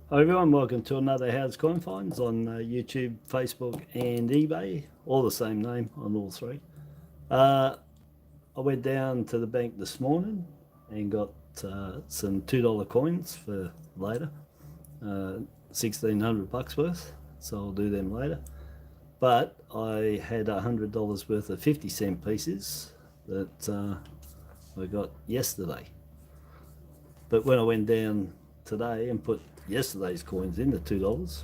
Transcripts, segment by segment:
Hi everyone, welcome to another How's Coin Finds on YouTube, Facebook and eBay, all the same name on all three. I went down to the bank this morning and got some $2 coins for later, 1,600 bucks worth, so I'll do them later. But I had $100 worth of 50-cent pieces that I got yesterday. But when I went down today and put yesterday's coins in, the $2,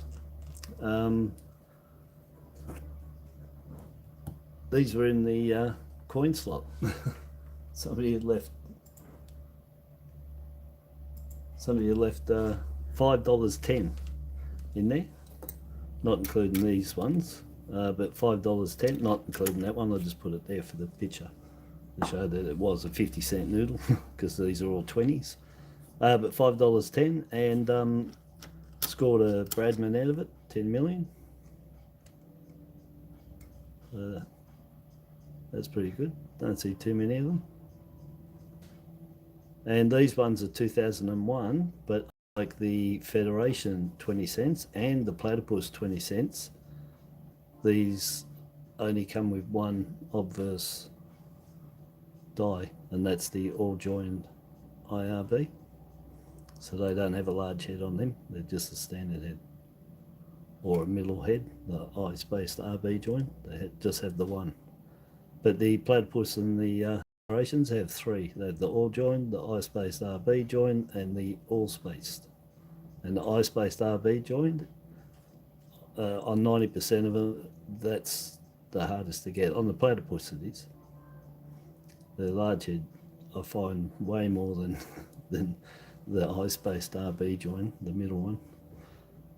these were in the coin slot. Somebody had left $5.10 in there, not including these ones, but $5.10, not including that one. I just put it there for the picture to show that it was a 50-cent noodle because these are all 20s. But $5.10 and scored a Bradman out of it, 10 million. That's pretty good. Don't see too many of them. And these ones are 2001, but like the Federation 20 cents and the Platypus 20 cents, these only come with one obverse die, and that's the all joined IRB. So they don't have a large head on them, they're just a standard head or a middle head, the eye-spaced RB joint. They just have the one. But the Platypus and the Federations have three. They have the all joined, the eye-spaced RB joint, and the all-spaced. And the eye-spaced RB joint, on 90% of them, that's the hardest to get. On the Platypus it is. The large head I find way more than the high-spaced RB join, the middle one,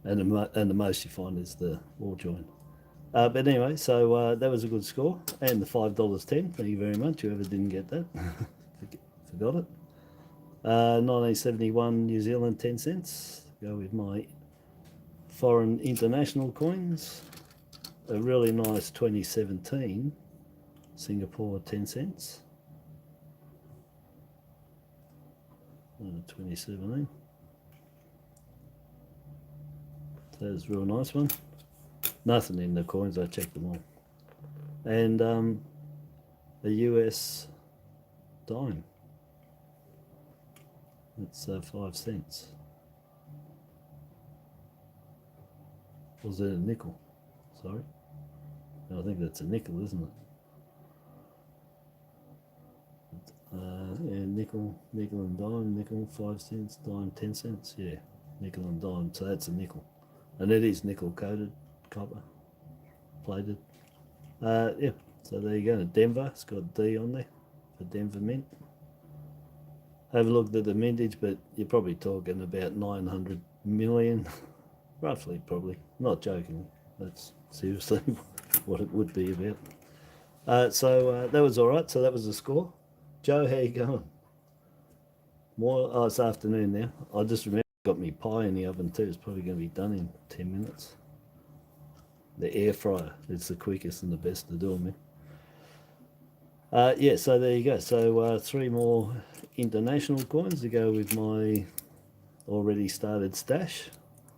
and the most you find is the all join. But anyway, so that was a good score, and the $5.10. Thank you very much. Whoever didn't get that, forgot it. 1971 New Zealand 10 cents. Go with my foreign international coins. A really nice 2017 Singapore 10 cents. 2017. That's a real nice one. Nothing in the coins, I checked them all. And a US dime. It's 5 cents. Was it a nickel? Sorry. I think that's a nickel, isn't it? Yeah, nickel and dime, nickel 5 cents, dime 10 cents, yeah, nickel and dime, so that's a nickel. And it is nickel coated, copper, plated. Yeah, so there you go, Denver, it's got D on there for Denver Mint. Have a look at the mintage, but you're probably talking about 900 million, roughly, probably, not joking, that's seriously what it would be about. So that was all right, so that was the score. Joe, how you going? More? Oh, it's afternoon now. I just remember I got me pie in the oven too. It's probably going to be done in 10 minutes. The air fryer. It's the quickest and the best to do them in. Yeah, so there you go. So 3 more international coins to go with my already started stash.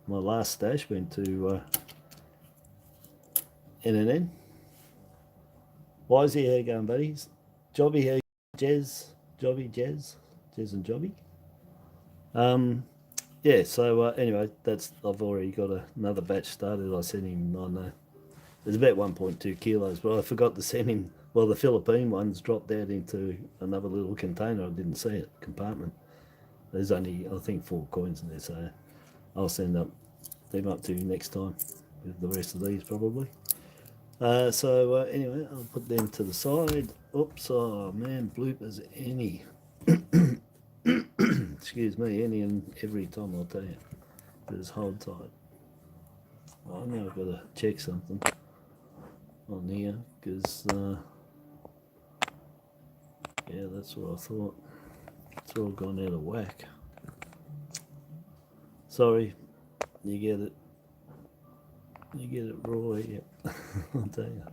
My last stash went to NNN. Wisey, how you going, buddies? Jobby, how you going? Jez and Jobby. Yeah, so anyway, I've already got another batch started. I sent him on there's about 1.2 kilos, but I forgot to send him. Well, the Philippine ones dropped out into another little container. I didn't see it, compartment. There's only, I think, 4 coins in there, so I'll send them up to you next time with the rest of these probably. So anyway, I'll put them to the side. Oops, oh man, bloopers, any. Excuse me, any and every time, I'll tell you. Just hold tight. Oh, now I've got to check something on here, because, yeah, that's what I thought. It's all gone out of whack. Sorry, you get it. You get it raw, yeah. I'll tell you.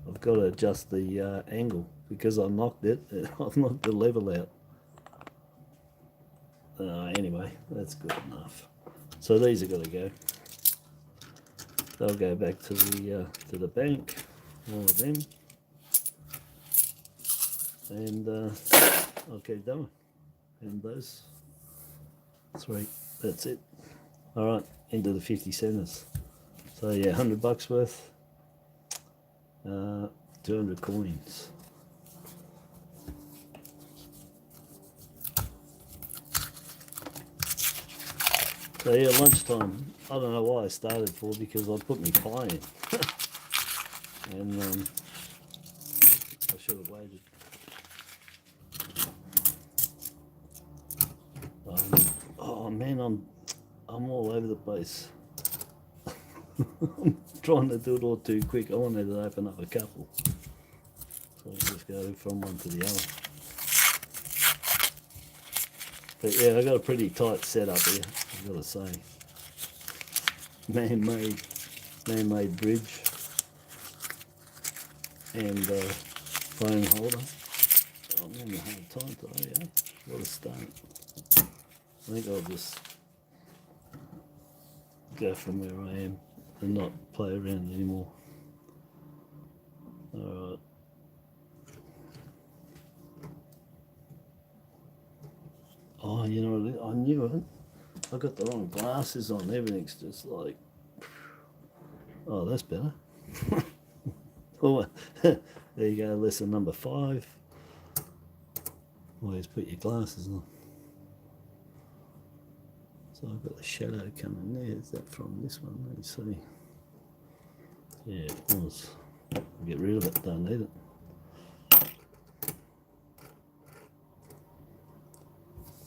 I've got to adjust the angle because I knocked it. I've knocked the level out. Anyway, that's good enough. So these are going to go. They'll go back to the bank, all of them, and I'll keep going. And those 3, that's it. All right, into the 50 centers. So yeah, $100 worth, 200 coins. So yeah, lunchtime. I don't know why I started for, because I put me pie in. And I should have waited. Oh man, I'm all over the place. I'm trying to do it all too quick. I wanted to open up a couple, so I'll just go from one to the other. But yeah, I got a pretty tight setup here, I've got to say. Man-made bridge and phone holder. Oh, I'm having a hard time today, eh? What a start. I think I'll just go from where I am and not play around anymore. Alright. Oh, you know what, I knew it. I got the wrong glasses on. Everything's just like, oh, that's better. Oh, there you go, lesson number 5. Always put your glasses on. So I've got the shadow coming there. Is that from this one? Let me see. Yeah, it was. I'll get rid of it, don't need it.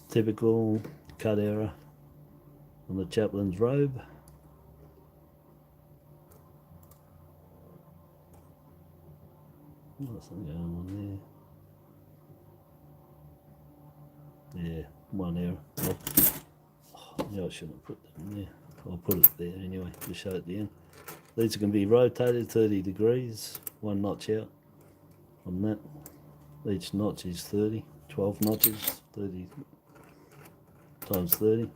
Typical cut error on the chaplain's robe. What's going on there? Yeah, one error. Yeah, I shouldn't have put that in there. I'll put it there anyway to show at the end. These are going to be rotated 30 degrees, 1 notch out on that. Each notch is 30, 12 notches, 30 times 30,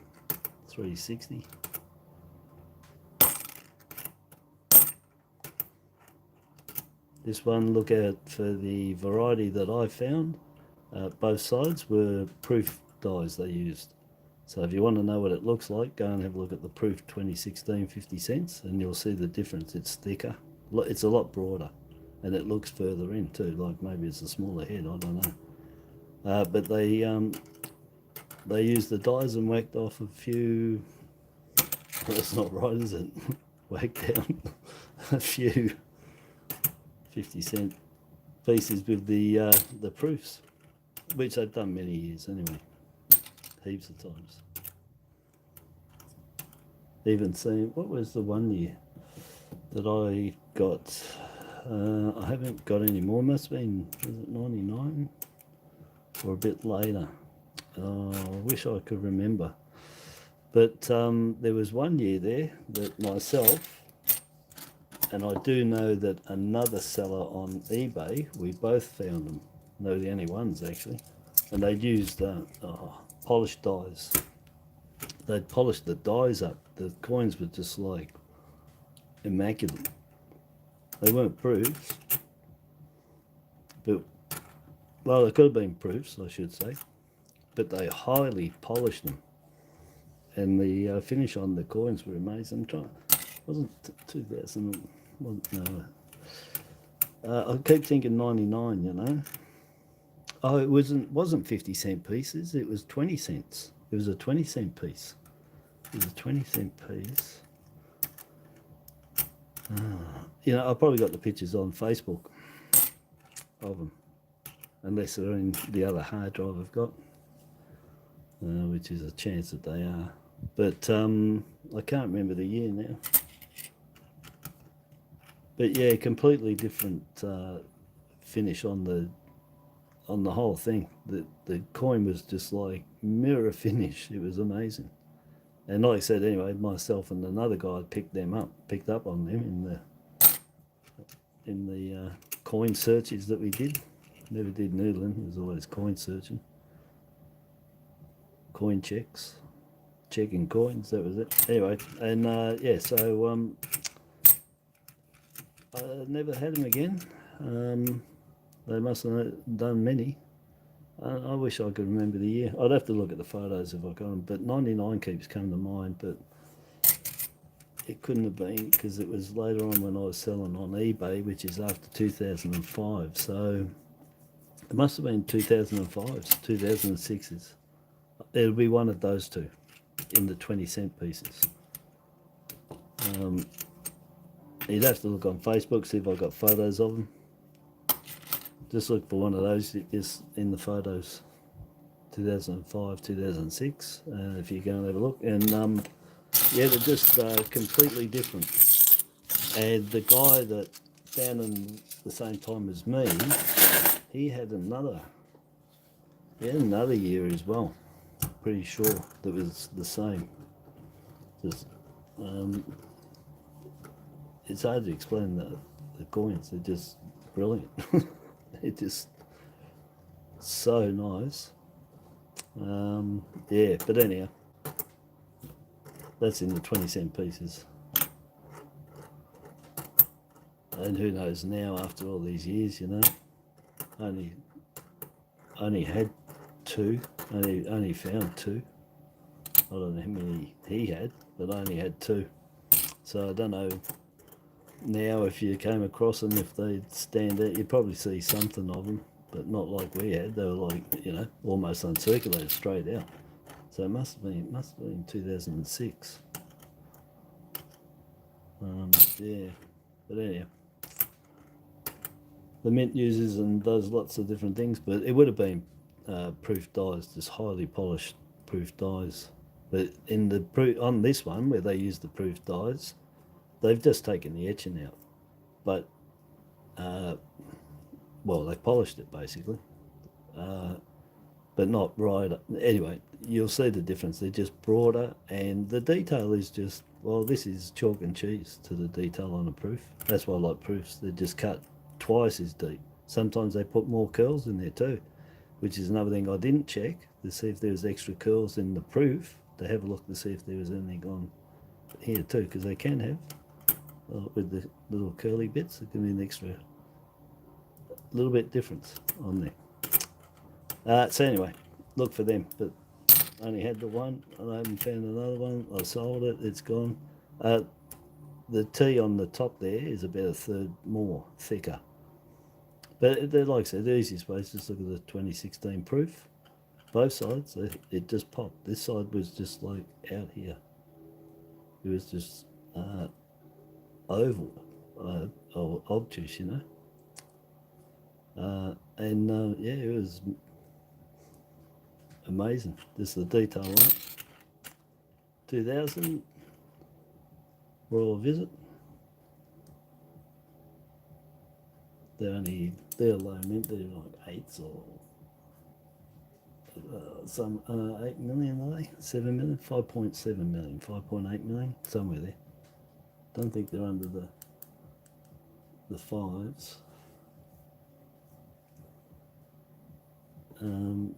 360. This one, look out for the variety that I found. Both sides were proof dies they used. So if you want to know what it looks like, go and have a look at the proof 2016 50 cents and you'll see the difference. It's thicker, it's a lot broader, and it looks further in too, like maybe it's a smaller head, I don't know. But they used the dies and whacked off a few, well, that's not right, is it? Whacked down a few 50 cent pieces with the proofs, which they've done many years anyway, heaps of times. Even seeing, what was the one year that I got? I haven't got any more. Must have been, was it 99 or a bit later? Oh, I wish I could remember. But there was one year there that myself, and I do know that another seller on eBay, we both found them. They were the only ones actually, and they'd used polished dies. They'd polished the dies up. The coins were just like immaculate. They weren't proofs, but, well, they could have been proofs, I should say, but they highly polished them, and the finish on the coins were amazing. Wasn't 2000? No. I keep thinking 99. You know. Oh, it wasn't 50 cent pieces. It was 20 cents. It was a 20 cent piece. It was a 20 cent piece. You know, I've probably got the pictures on Facebook of them, unless they're in the other hard drive I've got, which is a chance that they are. But I can't remember the year now. But yeah, completely different finish on the whole thing. The coin was just like mirror finish. It was amazing. And like I said, anyway, myself and another guy picked up on them in the coin searches that we did. Never did noodling. It was always coin searching, coin checks. checking coins. That was it. Anyway, and yeah, so I never had them again. They must have done many. I wish I could remember the year. I'd have to look at the photos if I got them, but 99 keeps coming to mind, but it couldn't have been because it was later on when I was selling on eBay, which is after 2005. So it must have been 2005s, 2006s. It'll be one of those two in the 20-cent pieces. You'd have to look on Facebook, see if I've got photos of them. Just look for one of those just in the photos, 2005, 2006, if you go and have a look. And yeah, they're just completely different. And the guy that found them the same time as me, he had another year as well. Pretty sure that was the same. Just, it's hard to explain the coins. They're just brilliant. It's just so nice. Yeah, but anyhow, that's in the 20-cent pieces. And who knows now, after all these years, you know, only had two, only found two. I don't know how many he had, but I only had two. So I don't know now if you came across them, if they'd stand out. You'd probably see something of them, but not like we had. They were like, you know, almost uncirculated straight out. So it must have been 2006. Yeah, but anyhow, the mint uses and does lots of different things, but it would have been proof dies, just highly polished proof dies. But in the on this one where they use the proof dies, they've just taken the etching out, but well, they polished it basically, but not right. Anyway, you'll see the difference. They're just broader, and the detail is just, well, this is chalk and cheese to the detail on a proof. That's why I like proofs. They're just cut twice as deep. Sometimes they put more curls in there too, which is another thing I didn't check to see if there was extra curls in the proof, to have a look to see if there was anything on here too, because they can have with the little curly bits. There can be an extra little bit difference on there. So anyway, look for them, but I only had the one and I haven't found another one. I sold it, it's gone. The T on the top there is about a third more thicker, but they're, like I said, the easiest way is just look at the 2016 proof. Both sides, it just popped. This side was just like out here. It was just oval, or obtuse, you know. And yeah, it was amazing. Just the detail on it. 2000 Royal Visit. They're low mint. They're like 8s or some 8 million, are they? 7 million, 5.7 million, 5.8 million, somewhere there. Don't think they're under the 5s.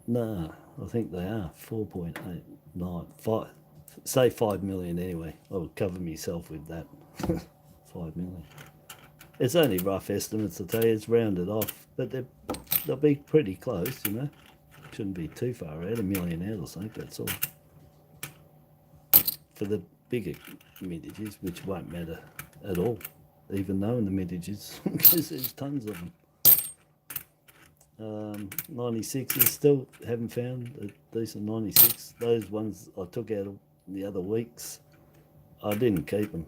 No, I think they are 4.89, 5. Say 5 million anyway. I would cover myself with that. 5 million. It's only rough estimates, I tell you. It's rounded off, but they'll be pretty close, you know. Shouldn't be too far out, $1 million out or something, that's all. For the bigger mintages, which won't matter at all, even knowing the mintages, because there's tons of them. 96s, still haven't found a decent 96. Those ones I took out the other weeks, I didn't keep them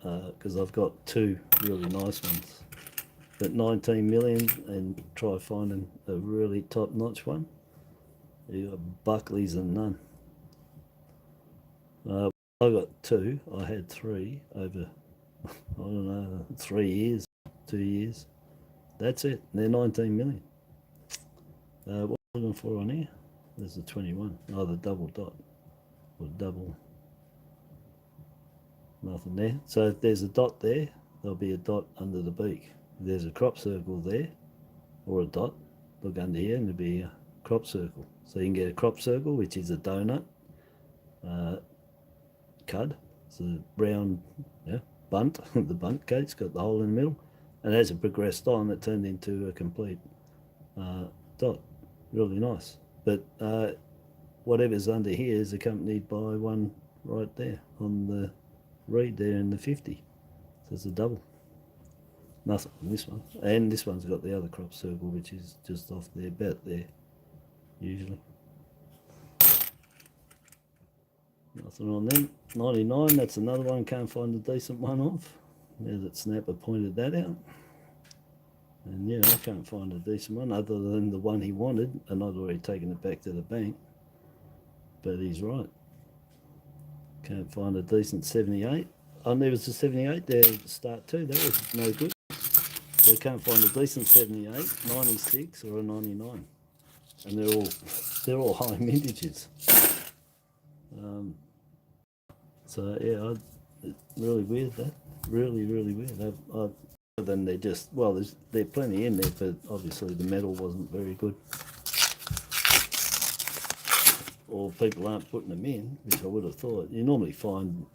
because I've got two really nice ones. But 19 million, and try finding a really top-notch one. You got Buckley's and none. I got two. I had three over, I don't know, 3 years, 2 years. That's it. They're 19 million. What am I looking for on here? There's the 21. Oh, the double dot. Or double. Nothing there. So if there's a dot there, there'll be a dot under the beak. If there's a crop circle there, or a dot, look under here and there'll be a crop circle. So you can get a crop circle, which is a donut, cud. It's a round bunt, the bunt gate's got the hole in the middle, and as it progressed on, it turned into a complete dot. Really nice. But whatever's under here is accompanied by one right there on the reed there in the 50. So it's a double. Nothing on this one. And this one's got the other crop circle, which is just off there, about there, usually. Nothing on them. 99, that's another one, can't find a decent one of. Now that Snapper pointed that out. And yeah, I can't find a decent one other than the one he wanted, and I'd already taken it back to the bank. But he's right. Can't find a decent 78. And there was a 78 there at the start too. That was no good. So can't find a decent 78, 96, or a 99. And they're all high mintages. So yeah, it's really weird that. Really, really weird. Other than they're just, well, there's plenty in there, but obviously the metal wasn't very good. Or people aren't putting them in, which I would have thought. You normally find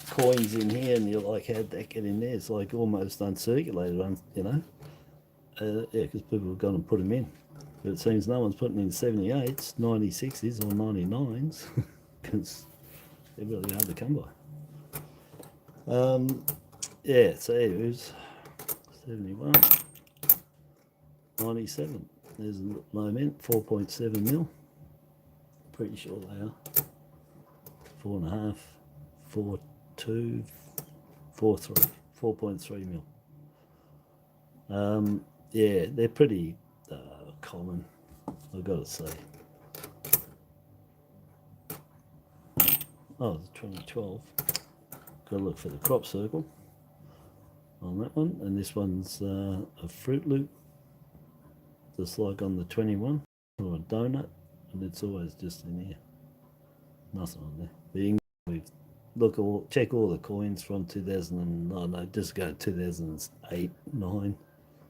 coins in here and you're like, how'd that get in there? It's like almost uncirculated, you know? Yeah, because people have gone and put them in. But it seems no one's putting in 78s, 96s or 99s, because they're really hard to come by. Yeah, so it was 71, 97. There's a low mint, 4.7 mil. Pretty sure they are. 4.5, 4.2, 4.3, 4.3 mil. Yeah, they're pretty common, I've got to say. Oh, it's 2012. Got to look for the crop circle on that one, and this one's a Fruit Loop, just like on the 21, or a donut, and it's always just in here. Nothing on there. But you can check all the coins from 2000. No, just go 2008, 9.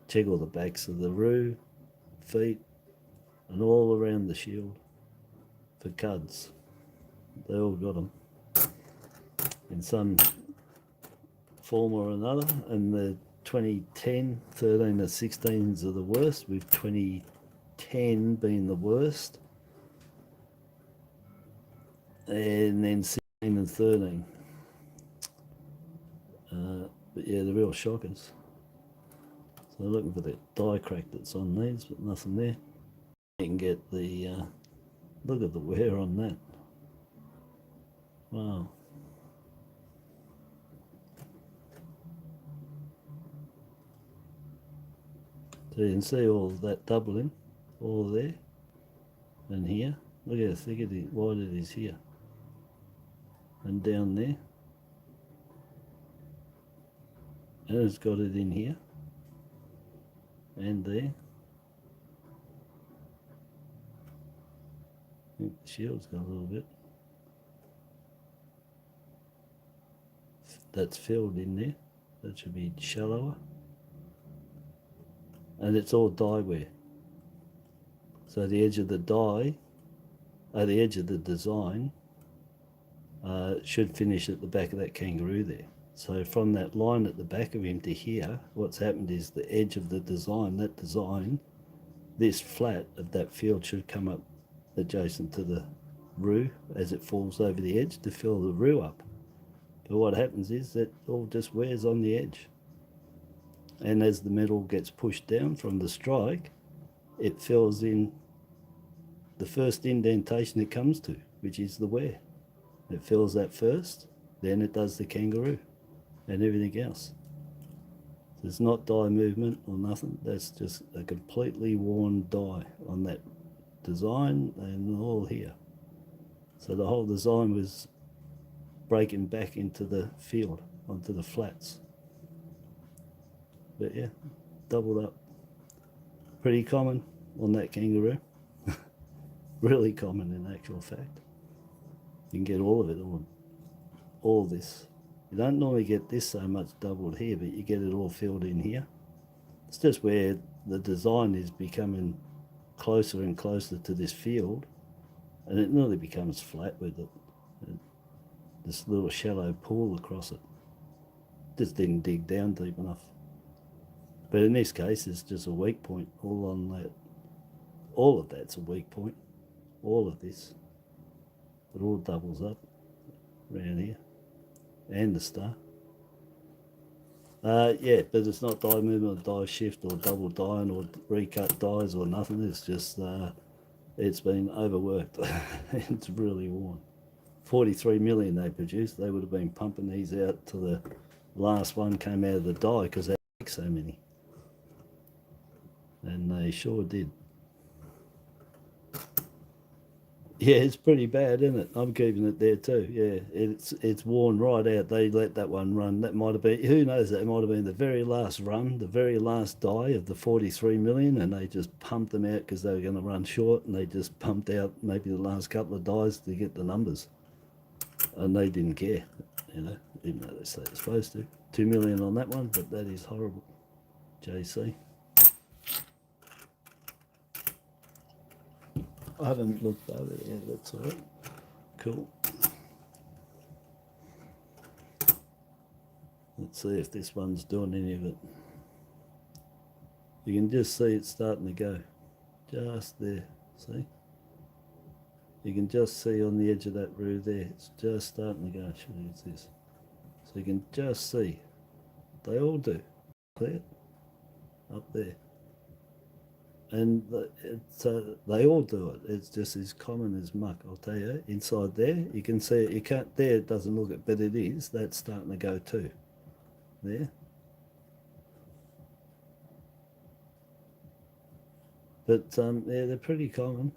Check all the backs of the roux, feet, and all around the shield for cuds. They all got them in some form or another, and the 2010, 13 and 16s are the worst, with 2010 being the worst, and then 16 and 13. But yeah, the real shockers. So looking for the die crack that's on these, but nothing there. You can get the, look at the wear on that. Wow. So you can see all that doubling, all there and here. Look how thick it is, wide it is here. And down there. And it's got it in here. And there. I think the shield's got a little bit. That's filled in there. That should be shallower. And it's all die wear. So the edge of the die, the edge of the design, should finish at the back of that kangaroo there. So from that line at the back of him to here, what's happened is the edge of the design, this flat of that field should come up adjacent to the roux as it falls over the edge to fill the roux up. But what happens is that all just wears on the edge. And as the metal gets pushed down from the strike, it fills in the first indentation it comes to, which is the wear. It fills that first, then it does the kangaroo and everything else. There's not die movement or nothing. That's just a completely worn die on that design and all here. So the whole design was breaking back into the field, onto the flats. But yeah, doubled up. Pretty common on that kangaroo. Really common in actual fact. You can get all of it on all this. You don't normally get this so much doubled here, but you get it all filled in here. It's just where the design is becoming closer and closer to this field, and it nearly becomes flat with it. This little shallow pool across it. Just didn't dig down deep enough. But in this case, it's just a weak point all on that. All of that's a weak point. All of this. It all doubles up around here. And the star. Yeah, but it's not die movement or die shift or double dying or recut dies or nothing. It's just, it's been overworked. It's really worn. 43 million they produced. They would have been pumping these out to the last one came out of the die because they make so many. And they sure did. Yeah, it's pretty bad, isn't it? I'm keeping it there too. Yeah, it's worn right out. They let that one run. That might have been, who knows, that might have been the very last run, the very last die of the 43 million, and they just pumped them out because they were going to run short, and they just pumped out maybe the last couple of dies to get the numbers. And they didn't care, you know, even though they say they're supposed to. 2 million on that one, but that is horrible. JC. I haven't looked over it yet, that's all right. Cool. Let's see if this one's doing any of it. You can just see it starting to go. Just there, see? You can just see on the edge of that root there, it's just starting to go. Actually, it's this. So you can just see. They all do. Clear? Up there. And they all do it. It's just as common as muck, I'll tell you. Inside there, you can see it. You can't, there it doesn't look it, but it is. That's starting to go too. There. But yeah, they're pretty common.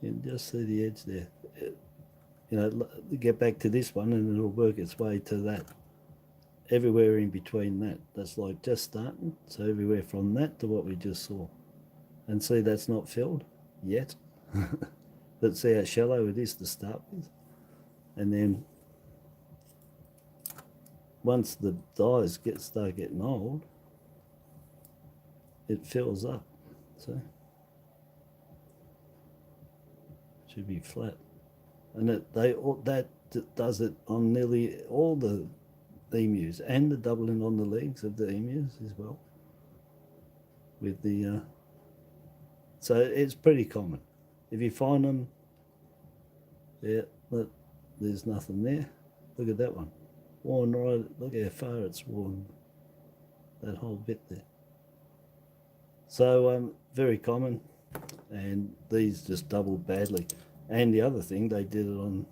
You can just see the edge there. You know, get back to this one and it'll work its way to that. Everywhere in between that. That's like just starting. So everywhere from that to what we just saw. And see, that's not filled yet. But see how shallow it is to start with. And then once the dyes start getting old, it fills up. See? Should be flat. And that does it on nearly all the emus and the doubling on the legs of the emus as well. With the so it's pretty common. If you find them, yeah, look, there's nothing there. Look at that one. Worn right, look how far it's worn. That whole bit there. So very common, and these just doubled badly. And the other thing, they did it on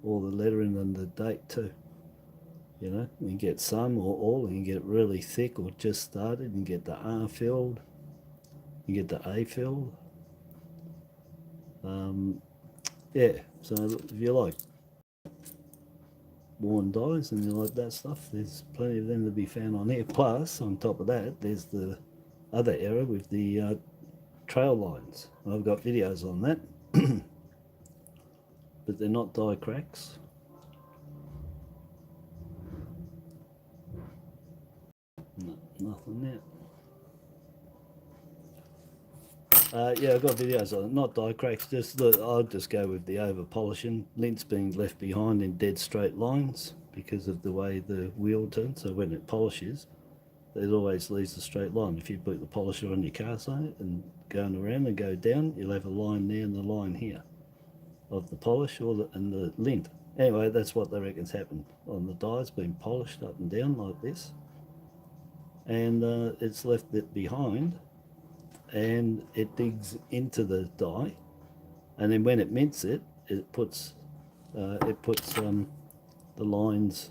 all the lettering and the date too. You know, you can get some or all, you can get it really thick or just started, you can get the R filled, you get the A filled. Yeah, so if you like worn dies and you like that stuff, there's plenty of them to be found on here. Plus, on top of that, there's the other error with the trail lines. I've got videos on that, but they're not die cracks. No, nothing there. Yeah, I've got videos on it, not die cracks, just I'll just go with the over polishing, lints being left behind in dead straight lines because of the way the wheel turns. So when it polishes, it always leaves a straight line. If you put the polisher on your car side and going around and go down, you'll have a line there and the line here of the polish and the lint. Anyway, that's what they reckon's happened on the dies, being polished up and down like this, and it's left it behind. And it digs into the die, and then when it mints it, it puts the lines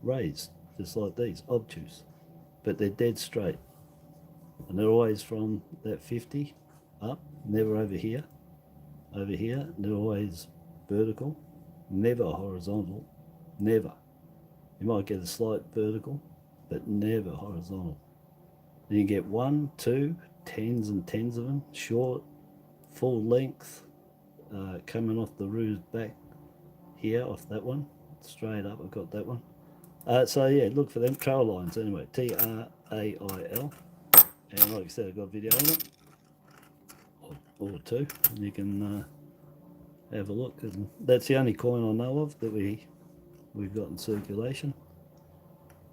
raised, just like these, obtuse, but they're dead straight, and they're always from that 50 up, never over here. Over here, they're always vertical, never horizontal, never. You might get a slight vertical, but never horizontal. And you get 1, 2, tens and tens of them, short, full length, coming off the roo's back here, off that one, straight up. I've got that one. So yeah, look for them trail lines anyway. TRAIL, and like I said, I've got a video on it, or two, and you can have a look. And that's the only coin I know of that we've got in circulation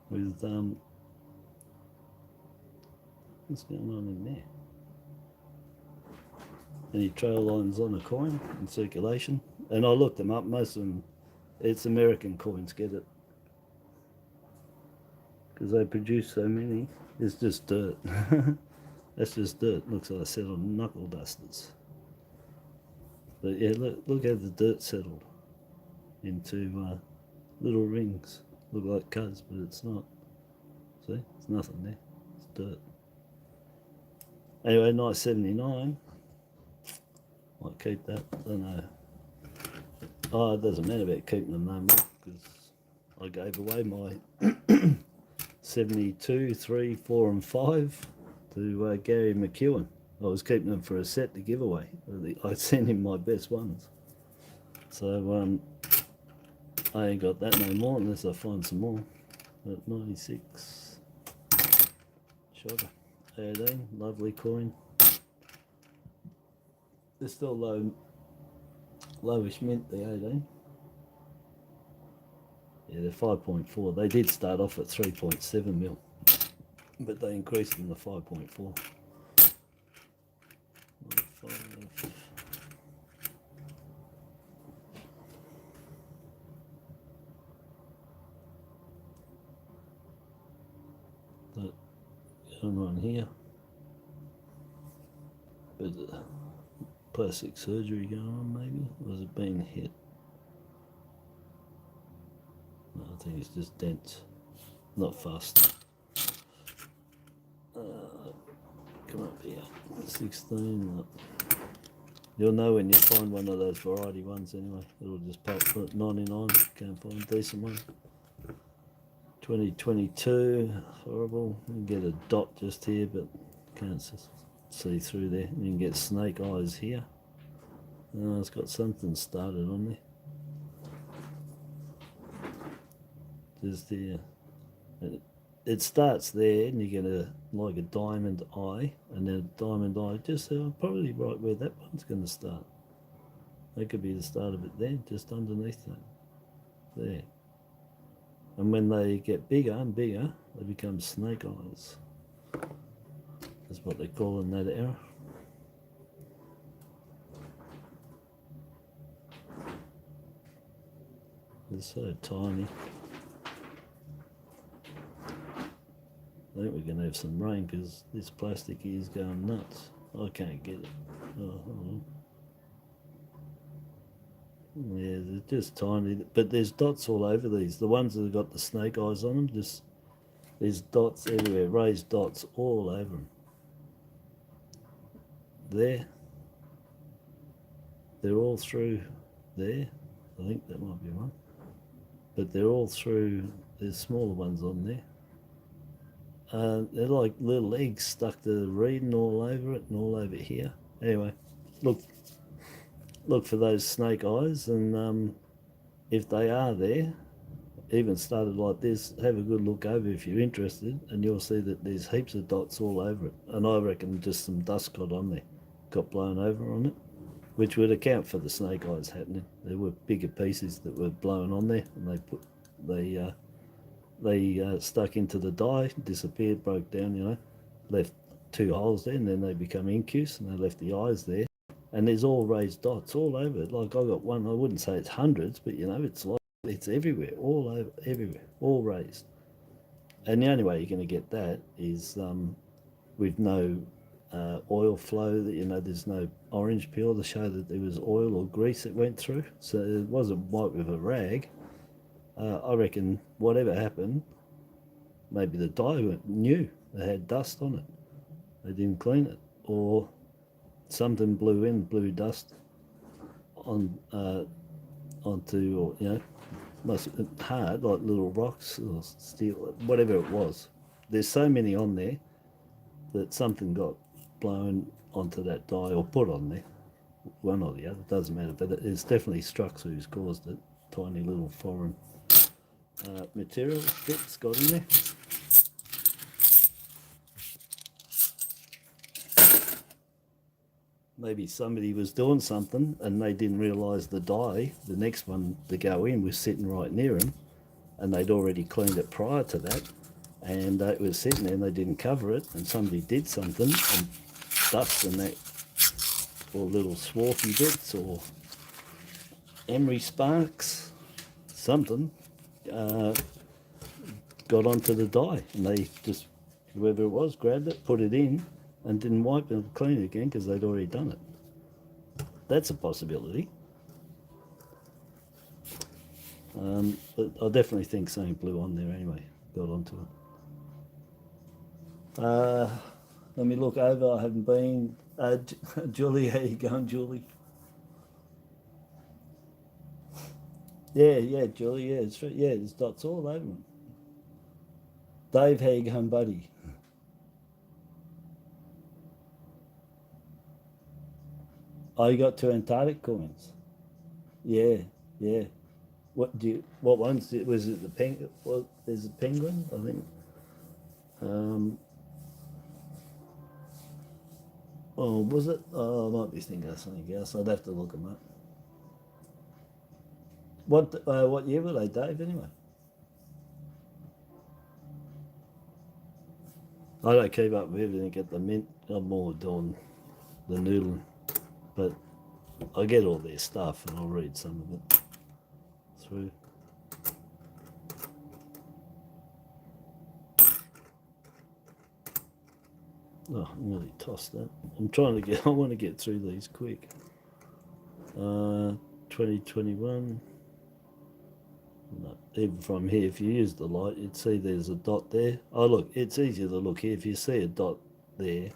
with what's going on in there? Any trail lines on a coin in circulation? And I looked them up. Most of them, it's American coins. Get it? Because they produce so many. It's just dirt. That's just dirt. Looks like I settled knuckle dusters. But yeah, look how the dirt settled into little rings. Look like cuds, but it's not. See, there's nothing there. It's dirt. Anyway, nice 79. Might keep that. I don't know. Oh, it doesn't matter about keeping them no more because I gave away my 72, 3, 4, and 5 to Gary McEwen. I was keeping them for a set to give away. I sent him my best ones. So I ain't got that no more unless I find some more. At 96. Shocker. 18. Lovely coin. They're still lowish mint, the 18. Yeah, they're 5.4. They did start off at 3.7 mil, but they increased them to 5.4. That going on here, but plastic surgery going on maybe? Or has it been hit? No, I think it's just dents, not fast. Come up here, 16. Look. You'll know when you find one of those variety ones anyway. It'll just pop at 99. Can't find a decent one. 2022, horrible. You can get a dot just here, but can't see through there. You can get snake eyes here. Oh, it's got something started on there. Just here. It starts there, and you get like a diamond eye, and then a diamond eye just probably right where that one's going to start. That could be the start of it there, just underneath that. There. And when they get bigger and bigger, they become snake eyes. That's what they call in that era. They're so tiny. I think we're going to have some rain because this plastic here is going nuts. I can't get it. Oh, hold on. Yeah, they're just tiny, but there's dots all over these. The ones that have got the snake eyes on them, there's dots everywhere, raised dots all over them. There. They're all through there. I think that might be one. But they're all through, there's smaller ones on there. They're like little eggs stuck to the reeding all over it and all over here. Anyway, look for those snake eyes, and if they are there, even started like this, have a good look over if you're interested, and you'll see that there's heaps of dots all over it. And I reckon just some dust got on there, got blown over on it, which would account for the snake eyes happening. There were bigger pieces that were blown on there, and they stuck into the die, disappeared, broke down, you know, left 2 holes there, and then they become incuse, and they left the eyes there. And there's all raised dots all over it. Like I got one, I wouldn't say it's hundreds, but you know, it's everywhere, all over, everywhere, all raised. And the only way you're going to get that is with no oil flow, that, you know, there's no orange peel to show that there was oil or grease that went through. So it wasn't wiped with a rag. I reckon whatever happened, maybe the dye went new. They had dust on it. They didn't clean it, or something blew dust on onto, or, you know, must have been hard, like little rocks or steel, whatever it was. There's so many on there that something got blown onto that dye or put on there, one or the other, doesn't matter, but it's definitely Strux who's caused it. Tiny little foreign material bits got in there. maybe somebody was doing something and they didn't realise the die, the next one to go in, was sitting right near them, and they'd already cleaned it prior to that, and it was sitting there and they didn't cover it, and somebody did something, and dust and that, or little swarthy bits, or emery sparks, something, got onto the die, and they just, whoever it was, grabbed it, put it in, and didn't wipe it and clean it again because they'd already done it. That's a possibility. But I definitely think something blew on there anyway, got onto it. Let me look over, I haven't been. Julie, how you going, Julie? Yeah, Julie, yeah, it's yeah, there's dots all over them. Dave, how you going, buddy? Oh, you got 2 Antarctic coins. Yeah. What ones? Was it the penguin? Well, there's a penguin, I think. Oh, was it? Oh, I might be thinking of something else. I'd have to look them up. What year were they, Dave? Anyway, I don't keep up with everything at the mint. I'm more doing the noodling, but I get all their stuff and I'll read some of it through. Oh, I nearly tossed that. I'm trying to get, I want to get through these quick. 2021. No, even from here, if you use the light, you'd see there's a dot there. Oh, look, it's easier to look here. If you see a dot there,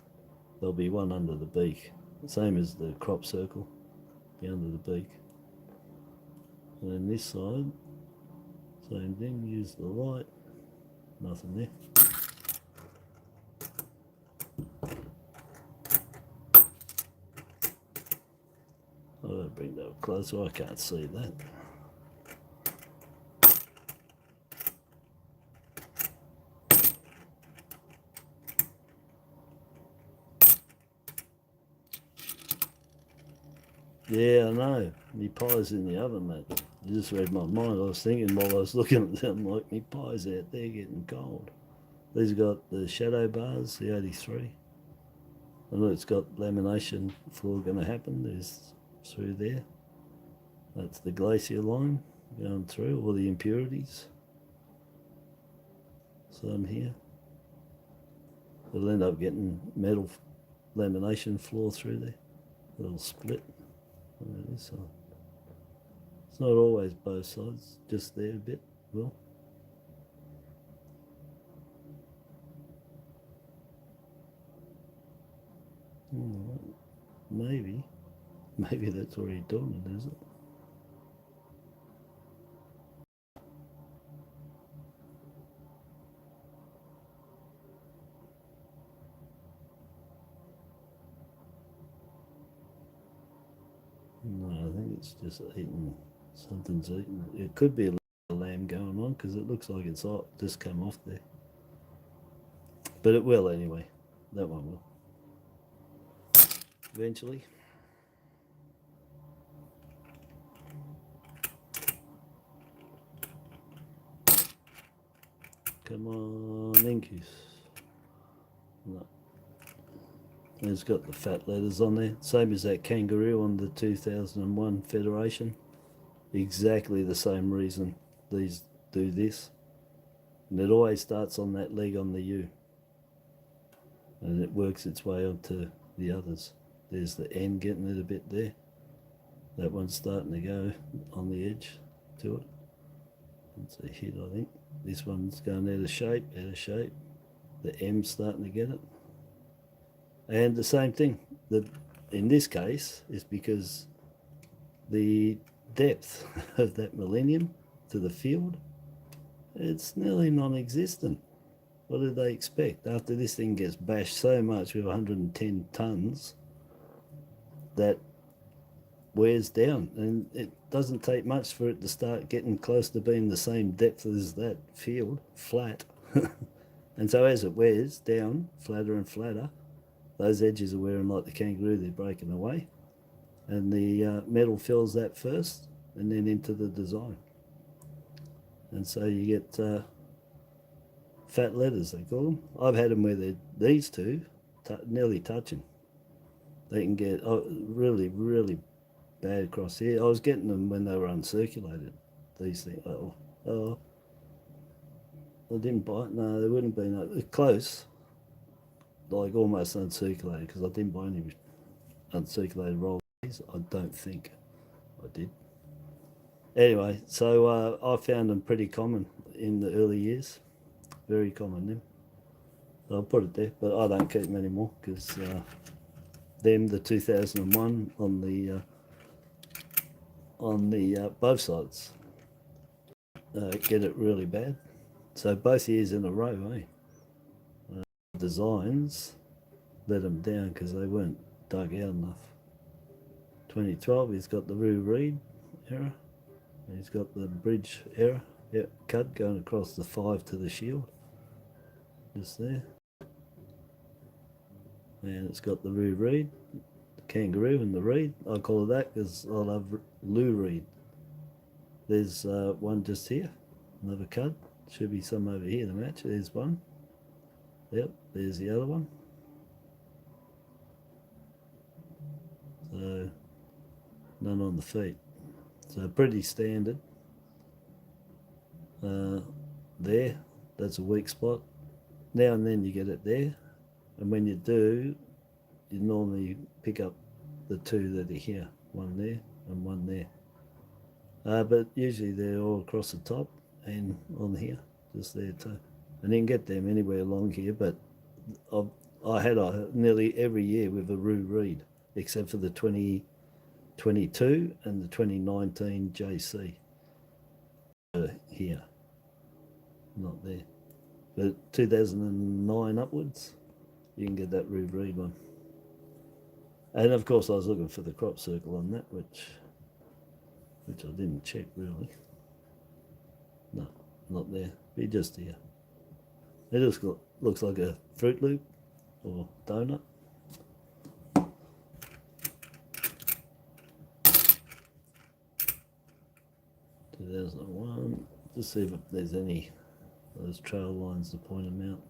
there'll be one under the beak. Same as the crop circle, be under the beak. And then this side, same thing, use the light. Nothing there. I'll bring that closer, I can't see that. Yeah, I know. Me pie's in the oven, mate. You just read my mind. I was thinking while I was looking at them, like, me pie's out there getting cold. These got the shadow bars, the 83. And look, it's got lamination floor going to happen. There's through there. That's the glacier line going through, all the impurities. Some here. It'll end up getting metal lamination floor through there. A little split. It's not always both sides, just there a bit. Well, maybe that's already done, is it? No, I think it's just eating. Something's eating. It could be a little lamb going on because it looks like it's just come off there. But it will anyway. That one will. Eventually. Come on, Incus. No. It's got the fat letters on there. Same as that kangaroo on the 2001 Federation. Exactly the same reason these do this. And it always starts on that leg on the U. And it works its way onto the others. There's the N getting it a bit there. That one's starting to go on the edge to it. It's a hit, I think. This one's going out of shape. The M's starting to get it. And the same thing, in this case, is because the depth of that millennium to the field, it's nearly non-existent. What did they expect? After this thing gets bashed so much with 110 tons, that wears down, and it doesn't take much for it to start getting close to being the same depth as that field, flat. And so as it wears down, flatter and flatter, those edges are wearing like the kangaroo, they're breaking away. And the metal fills that first and then into the design. And so you get fat letters, they call them. I've had them where they're these two nearly touching. They can get really, really bad across here. I was getting them when they were uncirculated, these things. Oh, I didn't buy it. No, they wouldn't have been close, like almost uncirculated, because I didn't buy any uncirculated rolls. I don't think I did. Anyway, so I found them pretty common in the early years. Very common then. I'll put it there, but I don't keep them anymore because them, the 2001 on the both sides get it really bad. So both years in a row, designs let them down because they weren't dug out enough. 2012, he's got the Roo Reed error. He's got the bridge error. Yep, cut going across the 5 to the shield. Just there. And it's got the Roo Reed, the kangaroo and the reed. I call it that because I love Lou Reed. There's one just here, another cut. Should be some over here to match. There's one. Yep, there's the other one. So none on the feet. So pretty standard. There, that's a weak spot. Now and then you get it there, and when you do, you normally pick up the two that are here, one there and one there. But usually they're all across the top and on here, just there too. And you can get them anywhere along here, but I had nearly every year with a Roo Reed, except for the 2022 and the 2019 JC. Here, not there. But 2009 upwards, you can get that Roo Reed one. And of course I was looking for the crop circle on that, which I didn't check really. No, not there. Be just here. It just looks like a Fruit Loop or donut. (2001). Just see if there's any of those trail lines to point them out.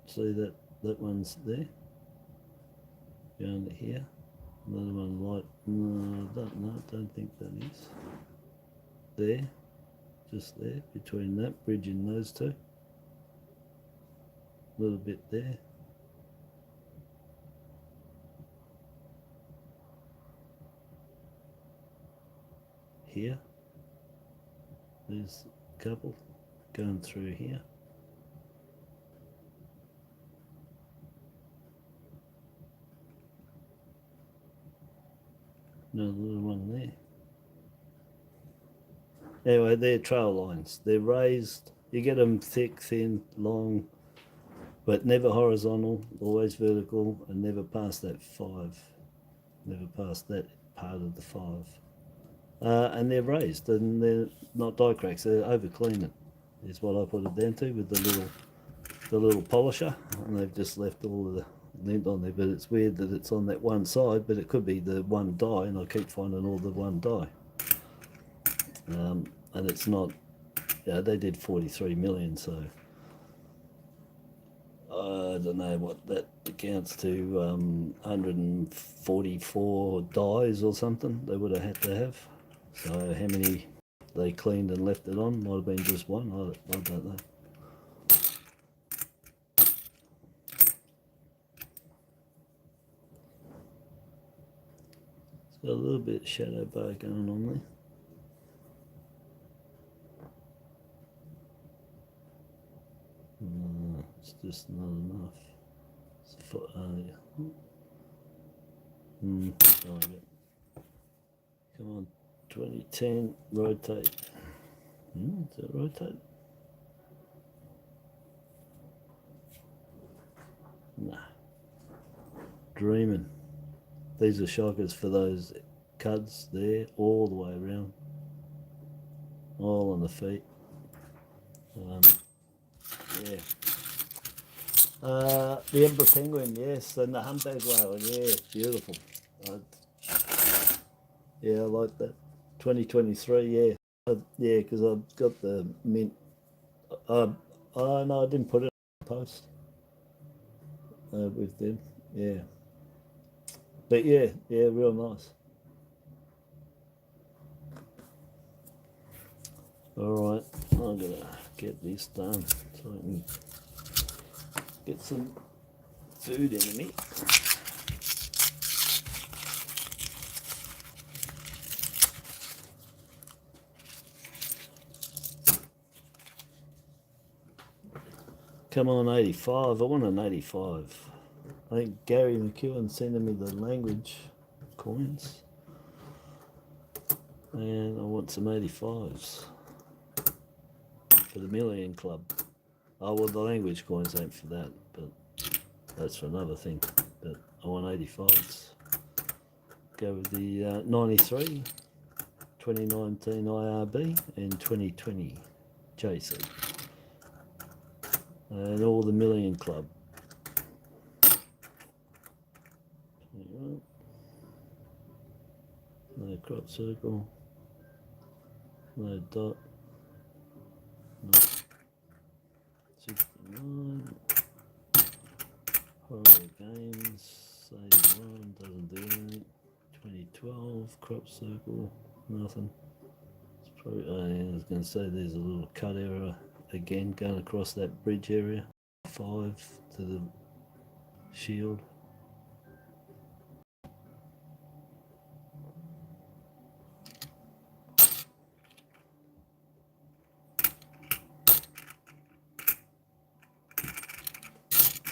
See that one's there. Going to here. Another one light. No, I don't think that is. There. Just there. Between that, bridging those two. A little bit there. Here. There's a couple going through here. Another little one there. Anyway, they're trail lines. They're raised. You get them thick, thin, long, but never horizontal, always vertical, and never past that 5. Never past that part of the 5. And they're raised, and they're not die cracks. They're over cleaning, is what I put it down to with the little polisher, and they've just left all of the lint on there. But it's weird that it's on that one side, but it could be the one die, and I keep finding all the one die. And it's not. Yeah, they did 43 million, so I don't know what that accounts to. 144 dies or something they would have had to have. So how many they cleaned and left it on? Might have been just one. I don't know. It's got a little bit of shadow bar going on there. No, it's just not enough. It's for, yeah. Come on, 2010, rotate. Does that rotate? Nah. Dreaming. These are shockers for those cuds there all the way around, all on the feet. Yeah. The emperor penguin, yes, and the humpback whale, yeah, beautiful. Yeah, I like that. 2023, yeah. Yeah, because I've got the mint. Oh no, I didn't put it on the post with them. Yeah, but yeah, real nice. All right, I'm gonna get this done so I can get some food in me. Come on, 85. I want an 85. I think Gary McEwen sending me the language coins. And I want some 85s for the Million Club. Oh, well, the language coins ain't for that, but that's for another thing. But I want 85s. Go with the 93, 2019 IRB, and 2020 JC. And all the Million Club. No crop circle. No dot. No. 69. Horrible games. 81. Doesn't do anything. 2012. Crop circle. Nothing. It's probably, I was going to say there's a little cut error again going across that bridge area. 5 to the shield.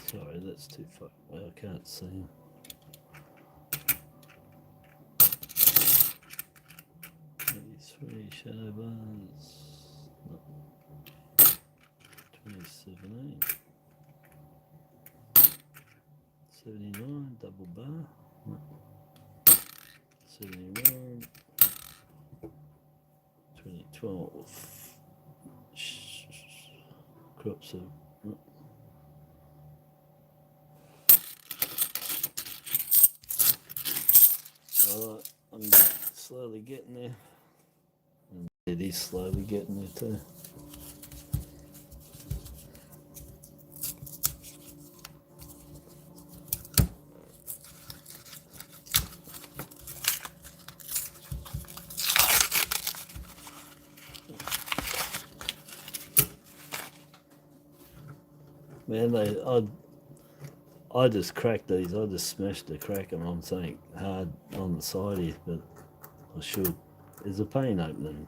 Sorry, that's too far away. I can't see him. Shadow bars. No. 2017. 79, double bar. No. 71. 2012. Crops of. No. Alright, I'm slowly getting there. And it is slowly getting there too. Man, I just cracked these. I just smashed the crack and on something hard on the side here, but I should. There's a pane opening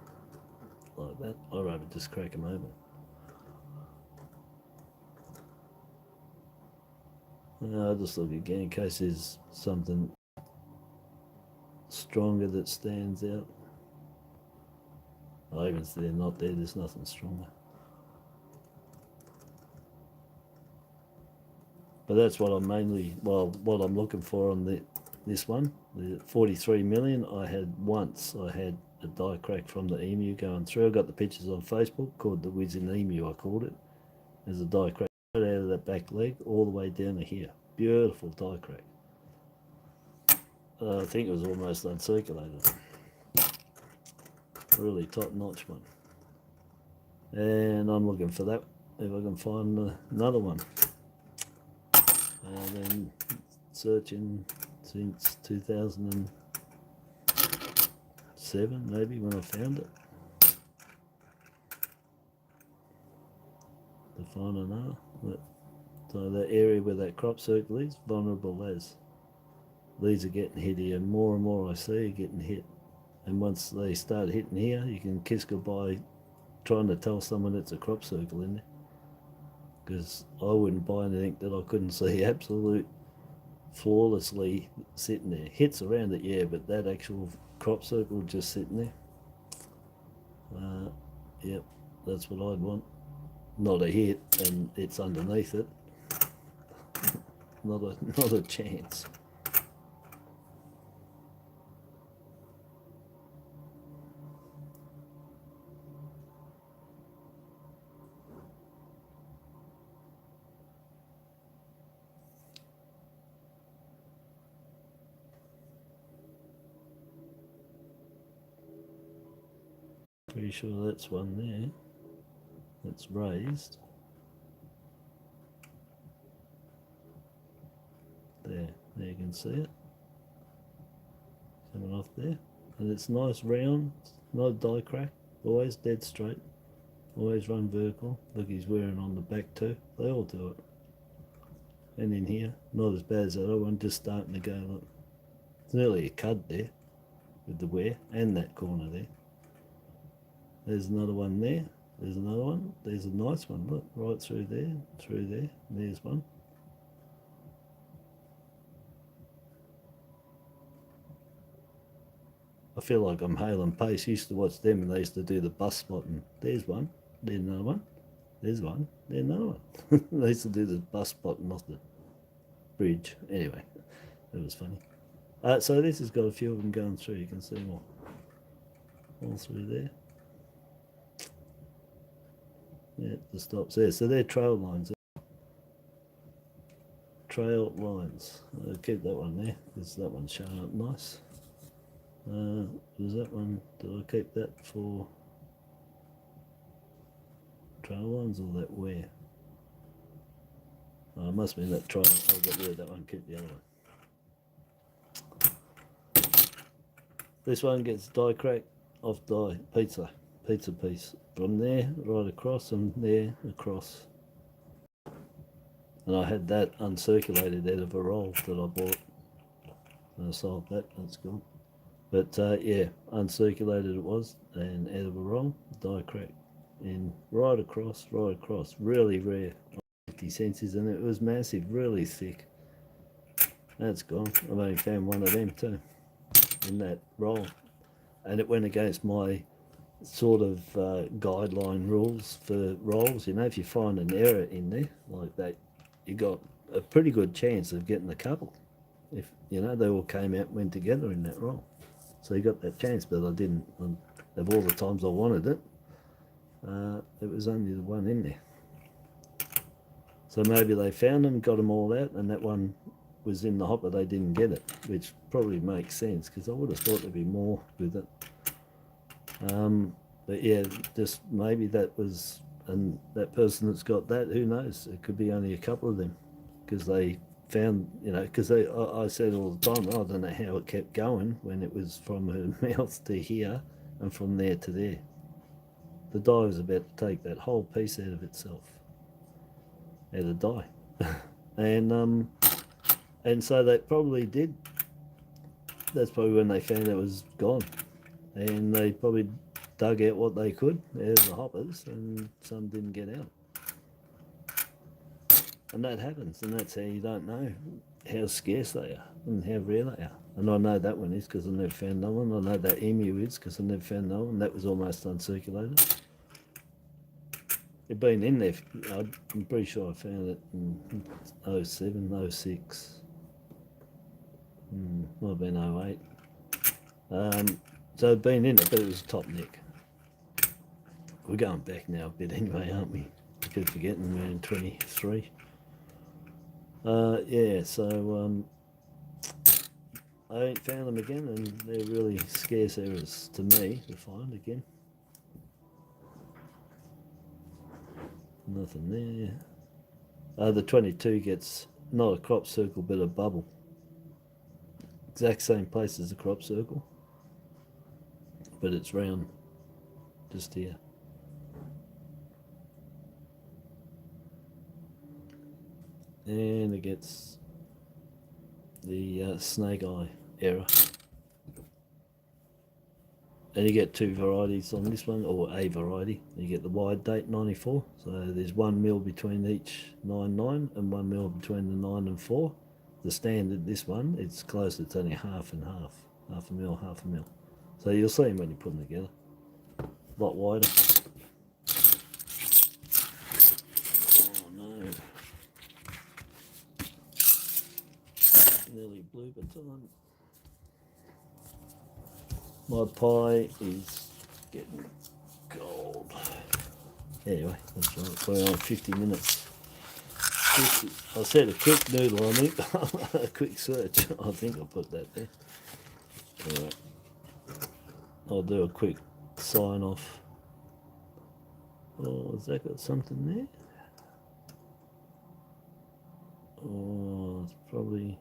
like that. I'd rather just crack them open. I'll just look again in case there's something stronger that stands out. Even if they're not there, there's nothing stronger. But that's what I'm mainly, what I'm looking for on this one, the 43 million. I had a die crack from the emu going through. I got the pictures on Facebook, called the Whizzing Emu, I called it. There's a die crack right out of that back leg all the way down to here. Beautiful die crack. I think it was almost uncirculated. Really top-notch one. And I'm looking for that, if I can find another one. And then searching since 2007, maybe, when I found it. To find another. So that area where that crop circle is, vulnerable as. These are getting hit here, and more I see are getting hit. And once they start hitting here, you can kiss goodbye trying to tell someone it's a crop circle in there. Because I wouldn't buy anything that I couldn't see absolute flawlessly sitting there. Hits around it, yeah, but that actual crop circle just sitting there. Yep, that's what I'd want. Not a hit, and it's underneath it. Not a chance. Pretty sure that's one there. That's raised. There you can see it. Coming off there. And it's nice round, not a die crack, always dead straight. Always run vertical. Look, he's wearing on the back too. They all do it. And in here, not as bad as that other one, just starting to go. Look, it's nearly a cud there with the wear, and that corner there. There's another one there. There's another one. There's a nice one. Look, right through there, and there's one. I feel like I'm Hale and Pace. Used to watch them, and they used to do the bus spot. And there's one. There's another one. There's one. There's another one. They used to do the bus spotting off the bridge. Anyway, it was funny. So this has got a few of them going through. You can see more. All through there. Yeah, the stops there. So they're trail lines. Trail lines. I'll keep that one there because that one's showing up nice. Was that one? Did I keep that for trail lines or that wear? Oh, it must have been that trail. I'll get rid of that one, keep the other one. This one gets die crack off die pizza piece. From there, right across, and there, across. And I had that uncirculated out of a roll that I bought. And I sold that, that's gone. But yeah, uncirculated it was, and out of a roll, die crack. And right across, really rare. 50 cents, and it was massive, really thick. That's gone. I've only found one of them too, in that roll. And it went against my sort of guideline rules for rolls. You know, if you find an error in there like that, you got a pretty good chance of getting a couple. If, you know, they all came out and went together in that roll. So you got that chance, but I didn't. Of all the times I wanted it, it was only the one in there. So maybe they found them, got them all out, and that one was in the hopper, they didn't get it, which probably makes sense, because I would have thought there'd be more with it. But yeah, just maybe that was, and that person that's got that, who knows, it could be only a couple of them, because they found, you know, because I said all the time, I don't know how it kept going when it was from her mouth to here and from there to there. The die was about to take that whole piece out of itself, out of die. and so they probably did. That's probably when they found it was gone, and they probably dug out what they could out of the hoppers, and some didn't get out. And that happens, and that's how you don't know how scarce they are and how rare they are. And I know that one is because I never found no one. I know that emu is because I never found no one. That was almost uncirculated. It'd been in there, I'm pretty sure I found it in 07, 06. Might have been 08. So it'd been in it, but it was top nick. We're going back now a bit anyway, aren't we? I keep forgetting we're in 23. Yeah, so I ain't found them again, and they're really scarce errors to me to find again. Nothing there. The 22 gets not a crop circle, but a bubble. Exact same place as the crop circle, but it's round just here. And it gets the snake eye error. And you get two varieties on this one, or a variety. You get the wide date 94, so there's 1 mil between each 9 and 1 mil between the 9 and 4. The standard, this one, it's close, it's only half and half. Half a mil. So you'll see them when you put them together. A lot wider. Oh no. Nearly blue baton. My pie is getting cold. Anyway, that's right. We're on 50 minutes. 50. I said a quick noodle on it. A quick search. I think I'll put that there. Alright. I'll do a quick sign off. Oh, has that got something there? Oh, it's probably,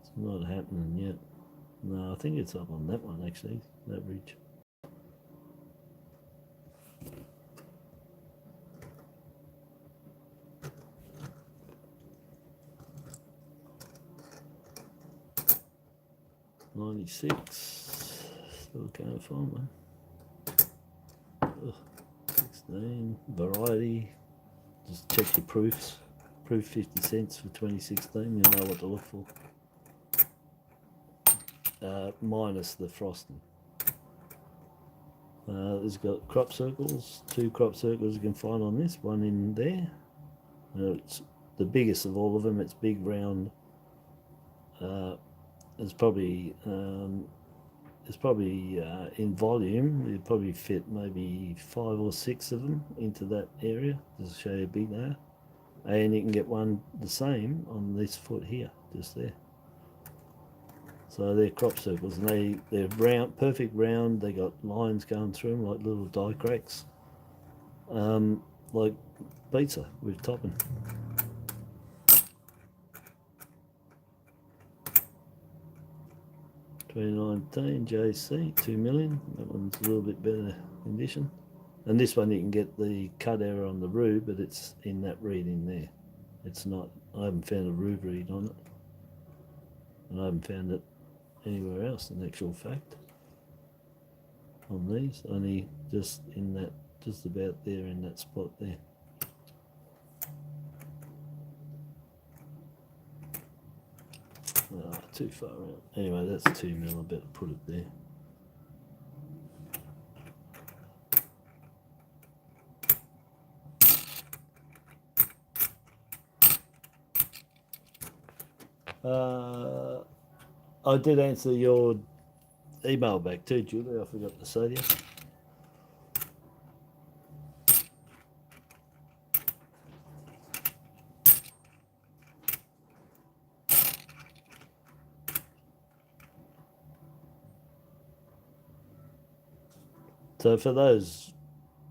it's not happening yet. No, I think it's up on that one actually, that ridge. $96. Still can't find one. Ugh, 16. Variety. Just check your proofs. Proof 50 cents for 2016. You'll know what to look for. Minus the frosting. It's got crop circles. 2 crop circles you can find on this. One in there. It's the biggest of all of them. It's big, round. It's probably in volume. You'd probably fit maybe 5 or 6 of them into that area. Just to show you how big they are. And you can get one the same on this foot here, just there. So they're crop circles, and they're round, perfect round. They got lines going through them like little die cracks, like pizza with topping. $2019 JC 2 million. That one's a little bit better condition. And this one you can get the cut error on the rube, but it's in that reed in there. It's not. I haven't found a rube reed on it, and I haven't found it anywhere else in actual fact on these, only just in that, just about there in that spot there. Too far out. Anyway, that's 2 mil. I better put it there. I did answer your email back too, Julie. I forgot to say to you. So for those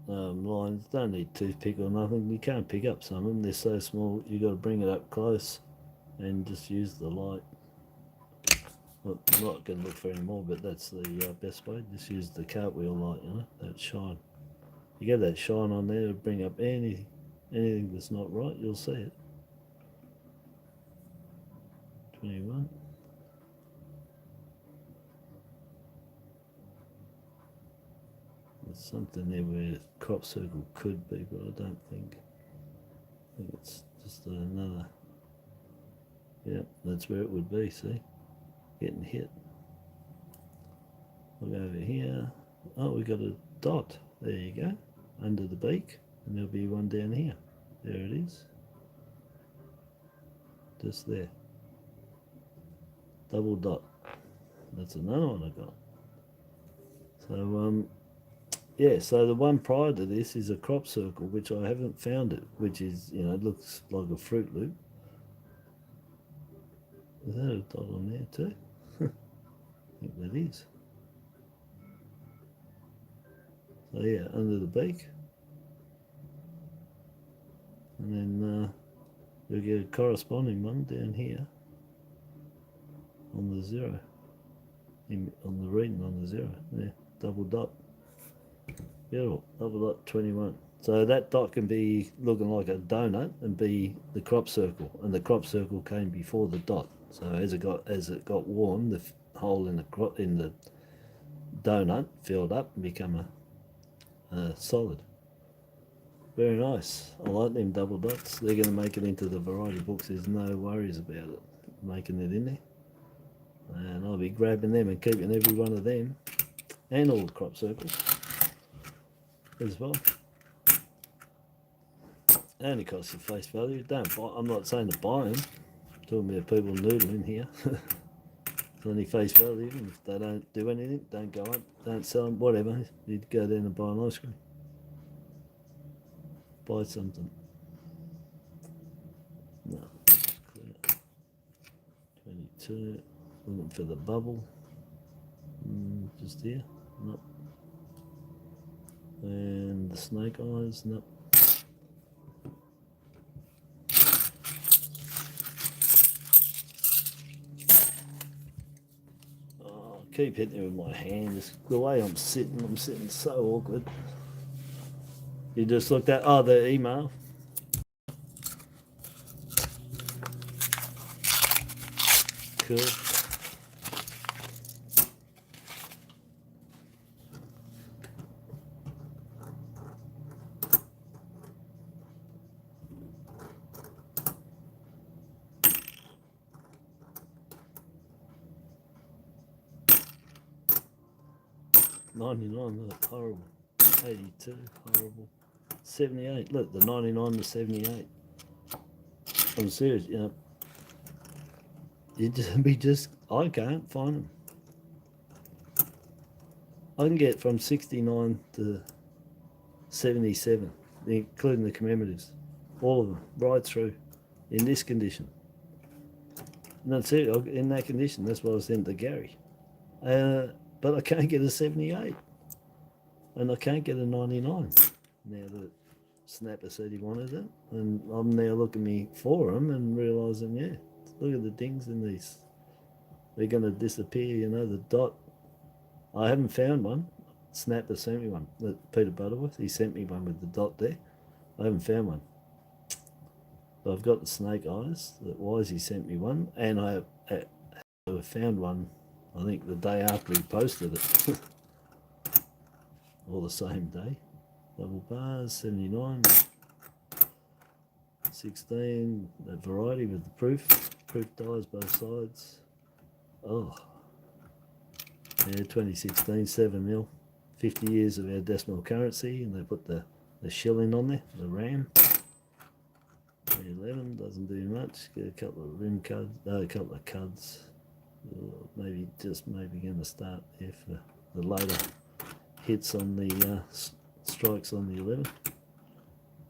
lines, don't need toothpick or nothing. You can't pick up some of them. They're so small. You got to bring it up close and just use the light. Well, I'm not going to look for any more, but that's the best way. Just use the cartwheel light, you know, that shine. You get that shine on there to bring up anything that's not right, you'll see it. 21. There's something there where crop circle could be, but I don't think. I think it's just another. Yeah, that's where it would be, see? Getting hit. Look over here. Oh, we got a dot. There you go. Under the beak. And there'll be one down here. There it is. Just there. Double dot. That's another one I got. So, yeah, so the one prior to this is a crop circle, which I haven't found it, which is, you know, it looks like a Fruit Loop. Is that a dot on there too? I think that is. So yeah, under the beak. And then you'll get a corresponding one down here on the 0. On the reading on the 0. There, double dot. Beautiful, double dot 21. So that dot can be looking like a donut and be the crop circle, and the crop circle came before the dot. So as it got warm, the hole in the donut filled up and become a solid. Very nice. I like them double dots. They're going to make it into the variety books. There's no worries about it making it in there. And I'll be grabbing them and keeping every one of them and all the crop circles as well. It only costs you face value. Don't buy. I'm not saying to buy them. I'm talking about people noodling here. It's only face value. If they don't do anything, don't go up, don't sell them, whatever. You'd go down and buy an ice cream. Buy something. No. 22. Looking for the bubble. Just here. Nope. And the snake eyes. Nope. Oh, I keep hitting it with my hand. It's the way I'm sitting so awkward. You just looked at, oh, the email. Cool. $99, look, horrible. 82, horrible. 78, look, the 99 to 78. I'm serious, you know. I can't find them. I can get from 69 to 77, including the commemoratives. All of them, right through, in this condition. And that's it, in that condition, that's why I sent to Gary. But I can't get a 78. And I can't get a 99. Now that Snapper said he wanted it. And I'm now looking me for them and realising, yeah, look at the dings in these. They're going to disappear, you know, the dot. I haven't found one. Snapper sent me one. Peter Butterworth, he sent me one with the dot there. I haven't found one. But I've got the snake eyes. That Wisey sent me one. And I found one, I think, the day after he posted it. Or the same day. Double bars, 79. 16, that variety with the proof dies both sides. Oh, yeah, 2016, 7 mil, 50 years of our decimal currency, and they put the shilling on there, the RAM. 11 doesn't do much. Get a couple of rim cuds, a couple of cuds. Maybe going to start there for the later hits on the strikes on the 11.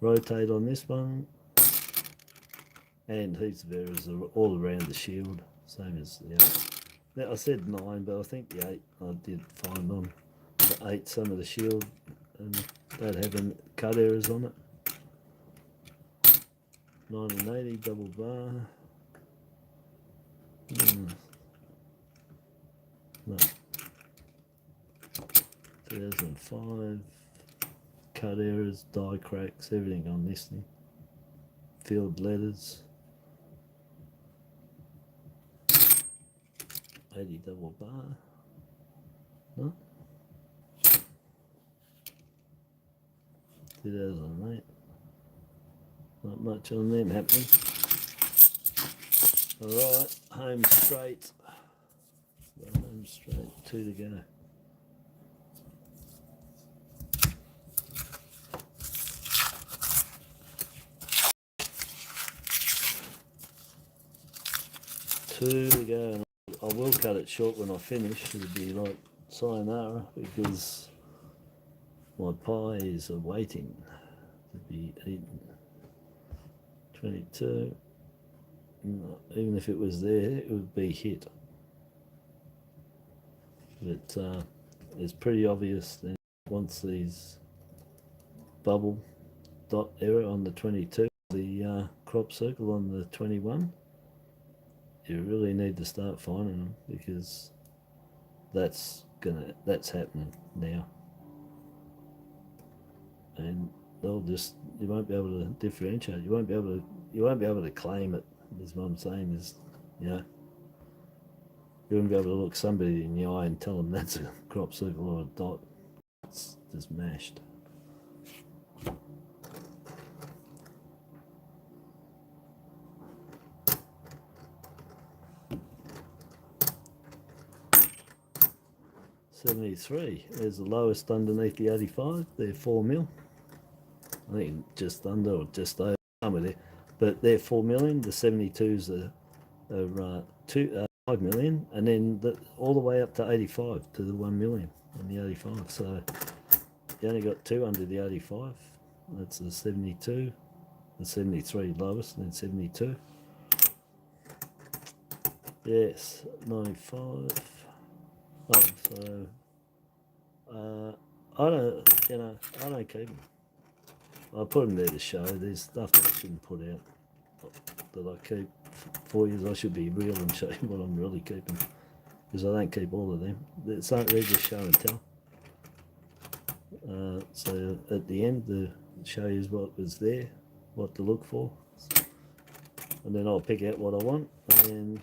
Rotate on this one. And heaps of errors all around the shield, same as the 8. Now I said 9, but I think the 8 I did find on the 8 some of the shield and don't have any cut errors on it. 1980 double bar. No. 2005 cut errors, die cracks, everything on this thing. Field letters. 80 double bar. No. 2008. Not much on them happening. Alright, home straight. Home straight, 2 to go. Two to go. I will cut it short when I finish. It'll be like sayonara because my pies are waiting to be eaten. 22. Even if it was there, it would be hit. But it's pretty obvious that once these bubble dot error on the 22, the crop circle on the 21, you really need to start finding them because that's happening now, and you won't be able to differentiate. You won't be able to claim it. Is what I'm saying. Is, you know, you won't be able to look somebody in the eye and tell them that's a crop circle or a dot. It's just mashed. $73. There's the lowest underneath the 85. They're 4 mil. I think just under or just over somewhere there. But they're 4 million. The 72s are 5 million, and then all the way up to 85 to the 1 million on the 85. So you only got 2 under the 85. That's the 72, the 73 lowest, and then 72. Yes, 95. Oh, so I don't keep them. I put them there to show. There's stuff that I shouldn't put out that I keep for you. I should be real and show you what I'm really keeping, because I don't keep all of them. They're just show and tell. So at the end, the show you what was there, what to look for, and then I'll pick out what I want, and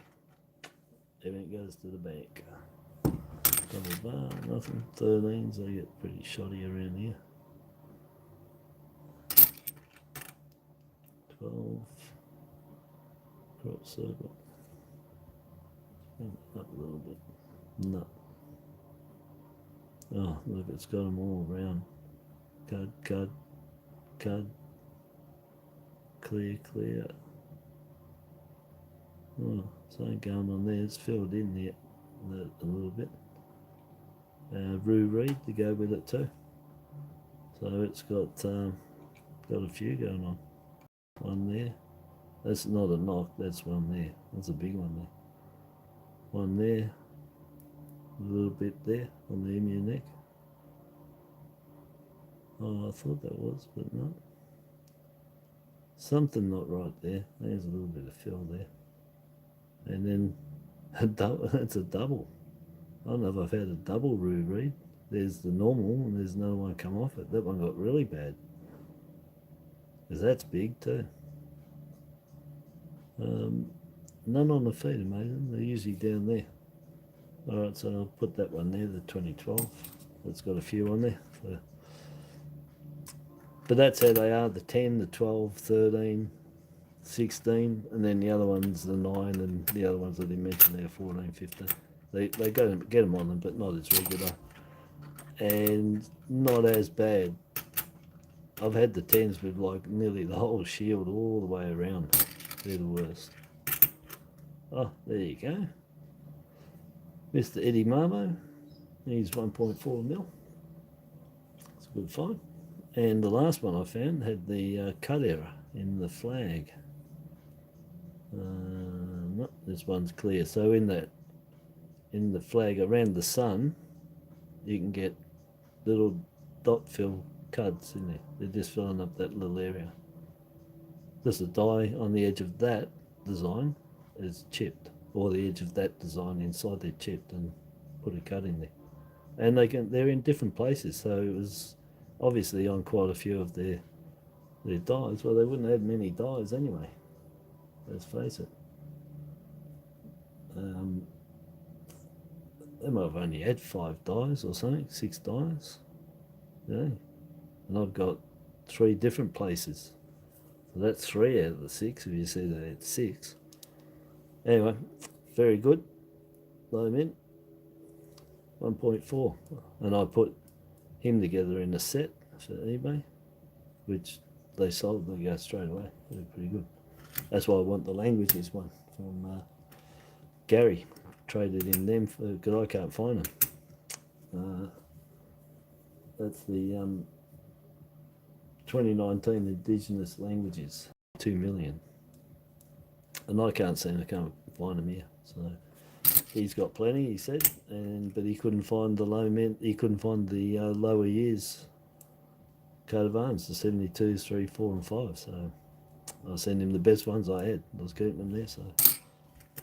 everything goes to the bank. Double bar, nothing. 13s, I get pretty shoddy around here. 12, crop circle, up a little bit. No. Oh, look, it's got them all around. Cud, cud, cud, clear, clear. Oh, something going on there. It's filled in there a little bit. Roo reed to go with it too. So it's got a few going on. One there. That's not a knock. That's one there. That's a big one there. One there. A little bit there on the emu neck. Oh, I thought that was, but no. Something not right there. There's a little bit of fill there. And then a double. That's a double. I don't know if I've had a double roo reed. There's the normal and there's no one come off it. That one got really bad. Because that's big too. None on the feet, amazing. They're usually down there. Alright, so I'll put that one there, the 2012. It's got a few on there. So. But that's how they are, the 10, the 12, 13, 16, and then the other one's the 9, and the other ones that they mentioned there, 14, 15. They get them on them, but not as regular. And not as bad. I've had the 10s with like nearly the whole shield all the way around. They're the worst. Oh, there you go. Mr. Eddie Marmo. He's 1.4 mil. It's a good find. And the last one I found had the cut error in the flag. No, this one's clear. So in the flag around the sun, you can get little dot fill cuts in there. They're just filling up that little area. Just a dye on the edge of that design is chipped, or the edge of that design inside they're chipped and put a cut in there. And they're in different places, so it was obviously on quite a few of their dyes. Well, they wouldn't have many dyes anyway, let's face it. They might have only had 5 dyes or something, 6 dyes. Yeah. And I've got 3 different places. So that's 3 out of the 6, if you see that it's 6. Anyway, very good. Low mint, 1.4. And I put him together in a set for eBay, which they sold, they go straight away. They're pretty good. That's why I want the languages one from Gary. Traded in them because I can't find them. That's the 2019 Indigenous Languages, 2 million. And I can't find them here. So he's got plenty, he said, but he couldn't find the low mint. He couldn't find the lower years coat of arms, the 72s, 3, 4, and 5. So I sent him the best ones I had. I was keeping them there. So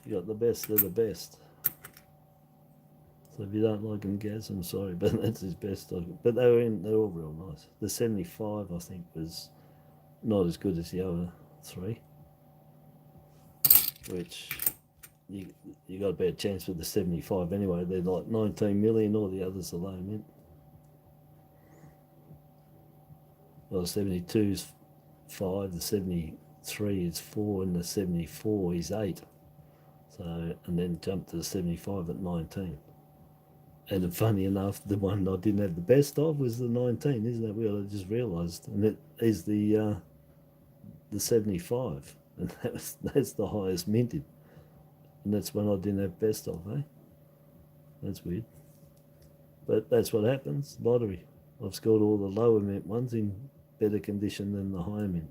you got the best. They're the best. So if you don't like them, Gaz, I'm sorry, but that's his best. But they're all real nice. The 75, I think, was not as good as the other 3, which you got a better chance with the 75 anyway. They're like 19 million, all the others are low mint. Well, the 72 is 5, the 73 is 4, and the 74 is 8. So, and then jump to the 75 at 19. And funny enough, the one I didn't have the best of was the 19, isn't that weird? I just realised. And it is the 75. And that's the highest minted. And that's one I didn't have best of, eh? That's weird. But that's what happens, lottery. I've scored all the lower mint ones in better condition than the higher mint.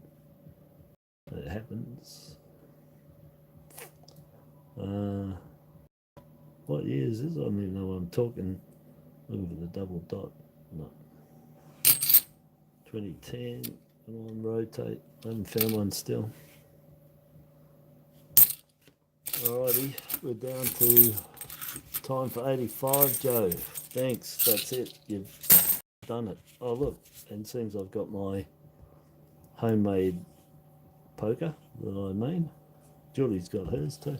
It happens. What year is this? I don't even know what I'm talking. Looking for the double dot. No. 2010. Come on, rotate. I haven't found one still. Alrighty, we're down to time for 85, Joe. Thanks, that's it. You've done it. Oh look, and it seems I've got my homemade poker that I made. Julie's got hers too.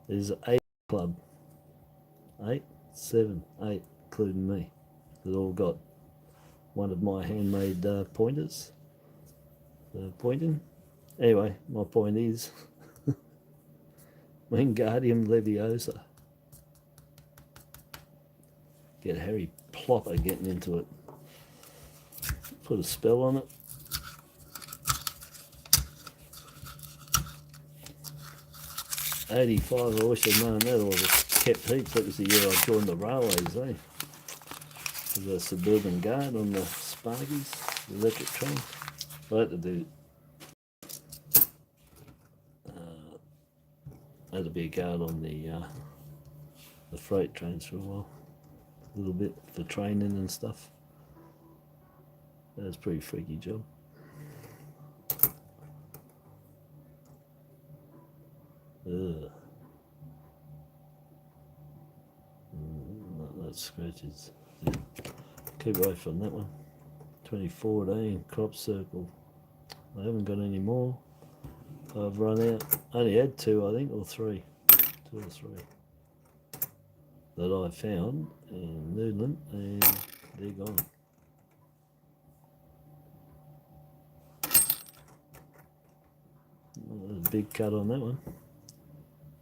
There's 8 club. 8, 7, 8, including me. They've all got one of my handmade pointers. Pointing. Anyway, my point is Wingardium Leviosa. Get Harry Plopper getting into it. Put a spell on it. '85, I wish I'd known that, or I'd have kept heaps. That was the year I joined the railways, eh? As a suburban guard on the Sparkies, the electric train. I had to do I had to be a guard on the freight trains for a while. A little bit for training and stuff. That was a pretty freaky job. Ugh. That scratches. Yeah. Keep away from that one. 2014 crop circle. I haven't got any more. I've run out. I only had 2, I think, or 3. 2 or 3 that I found in Noodling, and they're gone. There's a big cut on that one.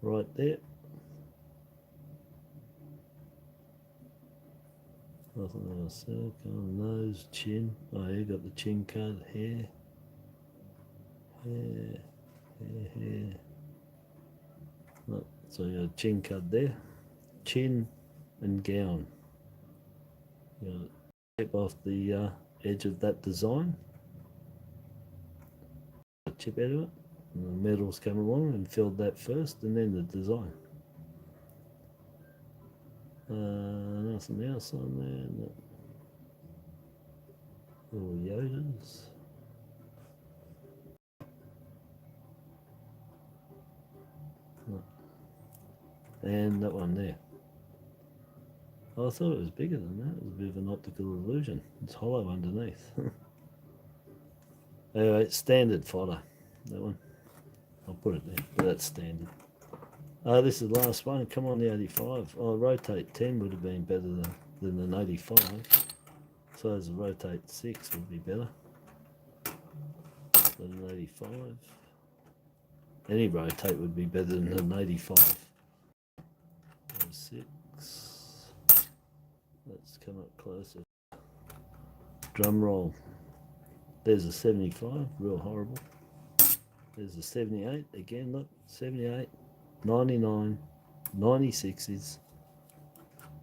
Right there. Nothing else. Circle, nose, chin. Oh, you got the chin cut. Hair. Hair. No, so you got a chin cut there. Chin and gown. You know, chip off the edge of that design. Chip out of it. And the metals come along and filled that first, and then the design. Nothing else on there. No. Little Yodas. No. And that one there. Oh, I thought it was bigger than that. It was a bit of an optical illusion. It's hollow underneath. Anyway, standard fodder. That one. I'll put it there, but that's standard. This is the last one. Come on, the 85. Oh, rotate 10 would have been better than an 85. So as a rotate 6 would be better than an 85. Any rotate would be better than an 85. 6. Let's come up closer. Drum roll. There's a 75, real horrible. There's a 78, again, look, 78, 99, 96s.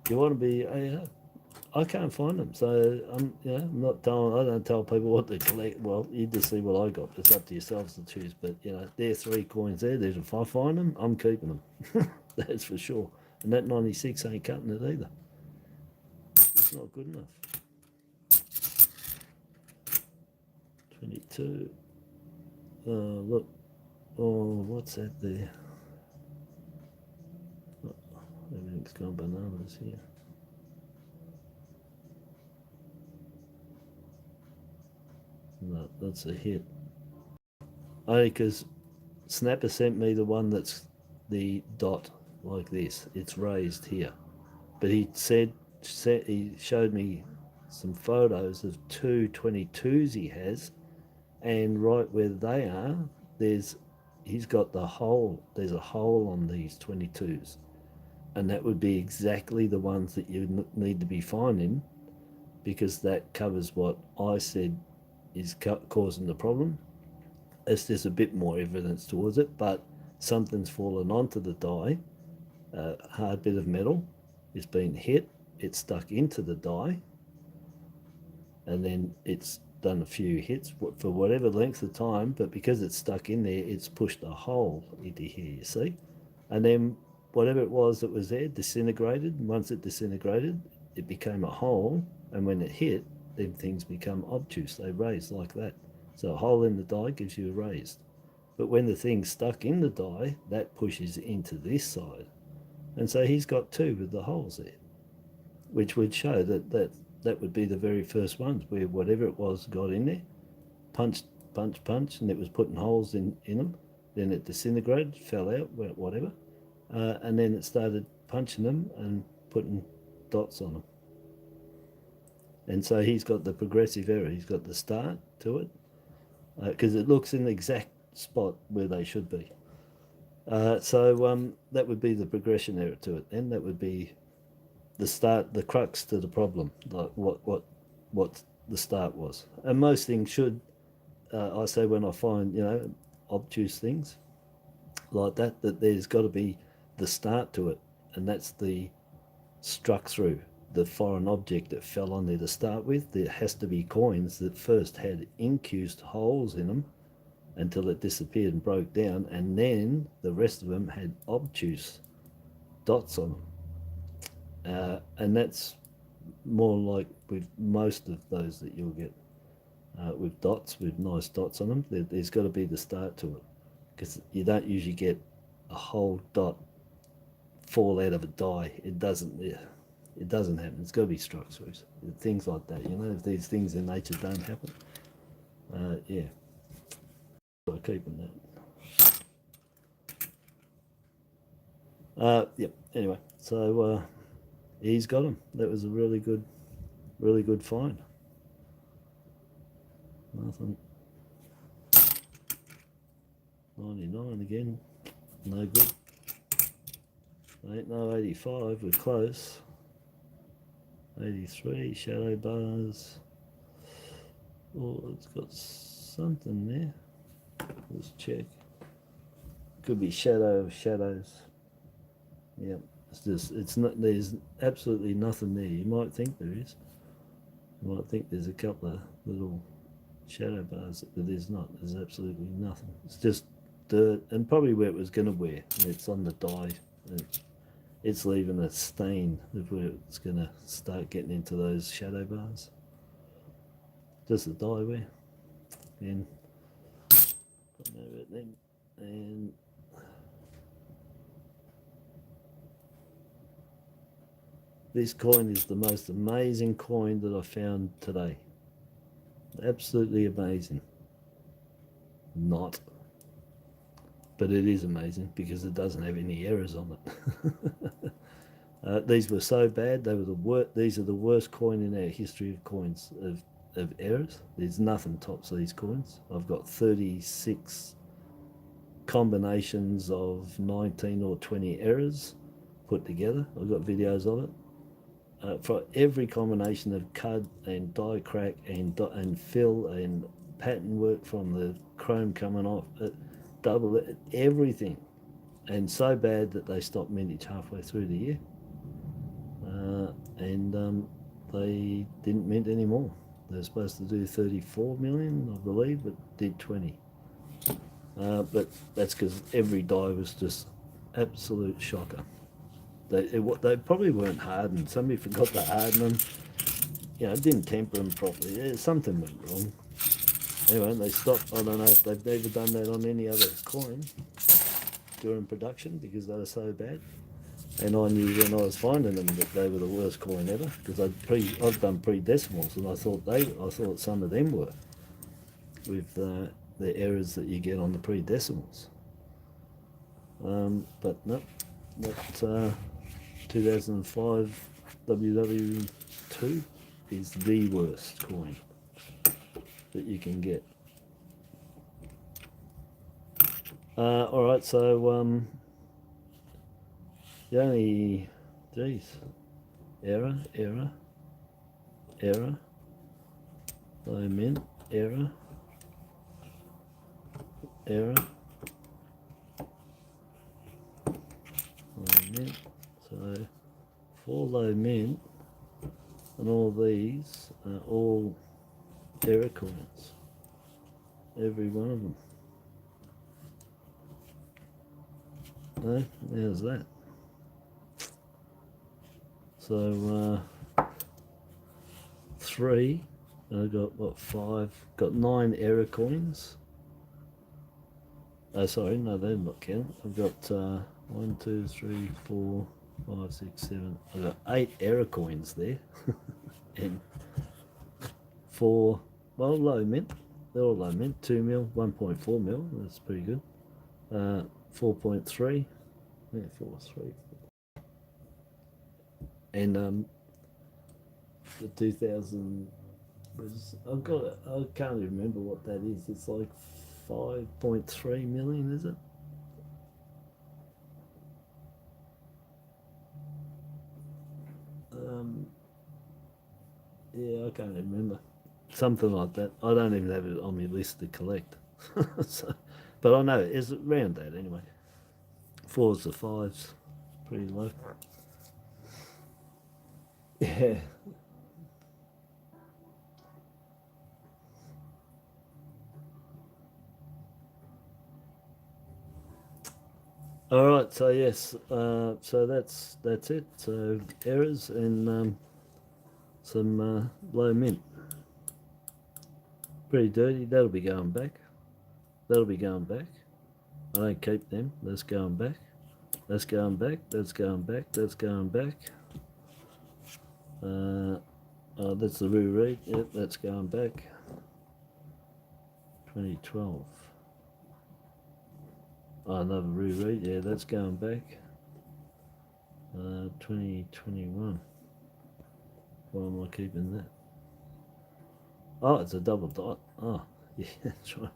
You want to be, I can't find them, so I'm not telling, I don't tell people what to collect. Well, you just see what I got. It's up to yourselves to choose, but there are 3 coins there. There's, if I find them, I'm keeping them. That's for sure. And that 96 ain't cutting it either. It's not good enough. 22. Look. Oh, what's that there? Oh, everything's gone bananas here. No, that's a hit. Only because Snapper sent me the one that's the dot like this. It's raised here. But he he showed me some photos of 2 22s he has, and right where they are, he's got the hole. There's a hole on these 22s, and that would be exactly the ones that you need to be finding, because that covers what I said is causing the problem. It's just a bit more evidence towards it, but something's fallen onto the die. A hard bit of metal is being hit. It's stuck into the die, and then it's done a few hits for whatever length of time, but because it's stuck in there, it's pushed a hole into here, you see? And then whatever it was that was there disintegrated. Once it disintegrated, it became a hole, and when it hit, then things become obtuse. They raise like that. So a hole in the die gives you a raised. But when the thing's stuck in the die, that pushes into this side. And so he's got two with the holes there, which would show that would be the very first ones where whatever it was got in there, punched, and it was putting holes in them. Then it disintegrated, fell out, whatever. And then it started punching them and putting dots on them. And so he's got the progressive error. He's got the start to it, because it looks in the exact spot where they should be. So that would be the progression error to it. Then that would be the start, the crux to the problem, like what the start was. And most things should, I say when I find, you know, obtuse things like that, that there's got to be the start to it, and that's the struck through the foreign object that fell on there to start with. There has to be coins that first had incused holes in them until it disappeared and broke down, and then the rest of them had obtuse dots on them. And that's more like with most of those that you'll get with dots, with nice dots on them. There's got to be the start to it, because you don't usually get a whole dot fall out of a die. It doesn't happen. It's got to be struck throughs, things like that. You know, if these things in nature don't happen, yeah. So keeping that. Yep. Anyway, so he's got him. That was a really good find. Nothing. 99 again. No good. Ain't no 85. We're close. 83 shadow bars. Oh, it's got something there. Let's check. Could be shadow of shadows. Yep. It's not, there's absolutely nothing there. You might think there is. You might think there's a couple of little shadow bars, but there's not. There's absolutely nothing. It's just dirt, and probably where it was going to wear. It's on the die. It's leaving a stain of where it's going to start getting into those shadow bars. Just the die wear. And don't know about them. And this coin is the most amazing coin that I found today. Absolutely amazing. Not. But it is amazing because it doesn't have any errors on it. These were so bad. They were the worst. These are the worst coin in our history of coins of errors. There's nothing tops these coins. I've got 36 combinations of 19 or 20 errors put together. I've got videos of it. For every combination of cud and die crack and fill and pattern work from the chrome coming off, double it, everything, and so bad that they stopped mintage halfway through the year, and they didn't mint anymore. They were supposed to do 34 million, I believe, but did 20. But that's because every die was just absolute shocker. They probably weren't hardened. Somebody forgot to harden them. You know, didn't temper them properly. Something went wrong. Anyway, they stopped. I don't know if they've never done that on any other coin during production because they were so bad. And I knew when I was finding them that they were the worst coin ever, because I've done pre-decimals, and I thought some of them were with the errors that you get on the pre-decimals. But no, that 2005 WW2 is the worst coin that you can get. All right, so the only, error, low mint, error, low mint. So for low mint, and all these are all error coins, every one of them. No, how's that? So 3 And I got what, 5? Got 9 error coins. Oh, sorry, no, they're not counting. I've got 1, 2, 3, 4, 5, 6, 7. I've got 8 error coins there, and 4. Well, low mint. They're all low mint. 2 mil, 1.4 mil. That's pretty good. 4.3. Yeah, 4, 3. And the 2000 was, I can't remember what that is. It's like 5.3 million, is it? Yeah, I can't remember. Something like that. I don't even have it on my list to collect. So, but I know it's around that anyway. 4s to 5s, pretty low. Yeah. All right. So yes. So that's it. So errors and some low mint. Pretty dirty. That'll be going back. That'll be going back. I don't keep them. That's going back. That's going back. That's going back. That's going back. Oh, that's the reread. Yep, that's going back. 2012. Oh, another reread. Yeah, that's going back. 2021. Why am I keeping that? Oh, it's a double dot. Oh, yeah, that's right.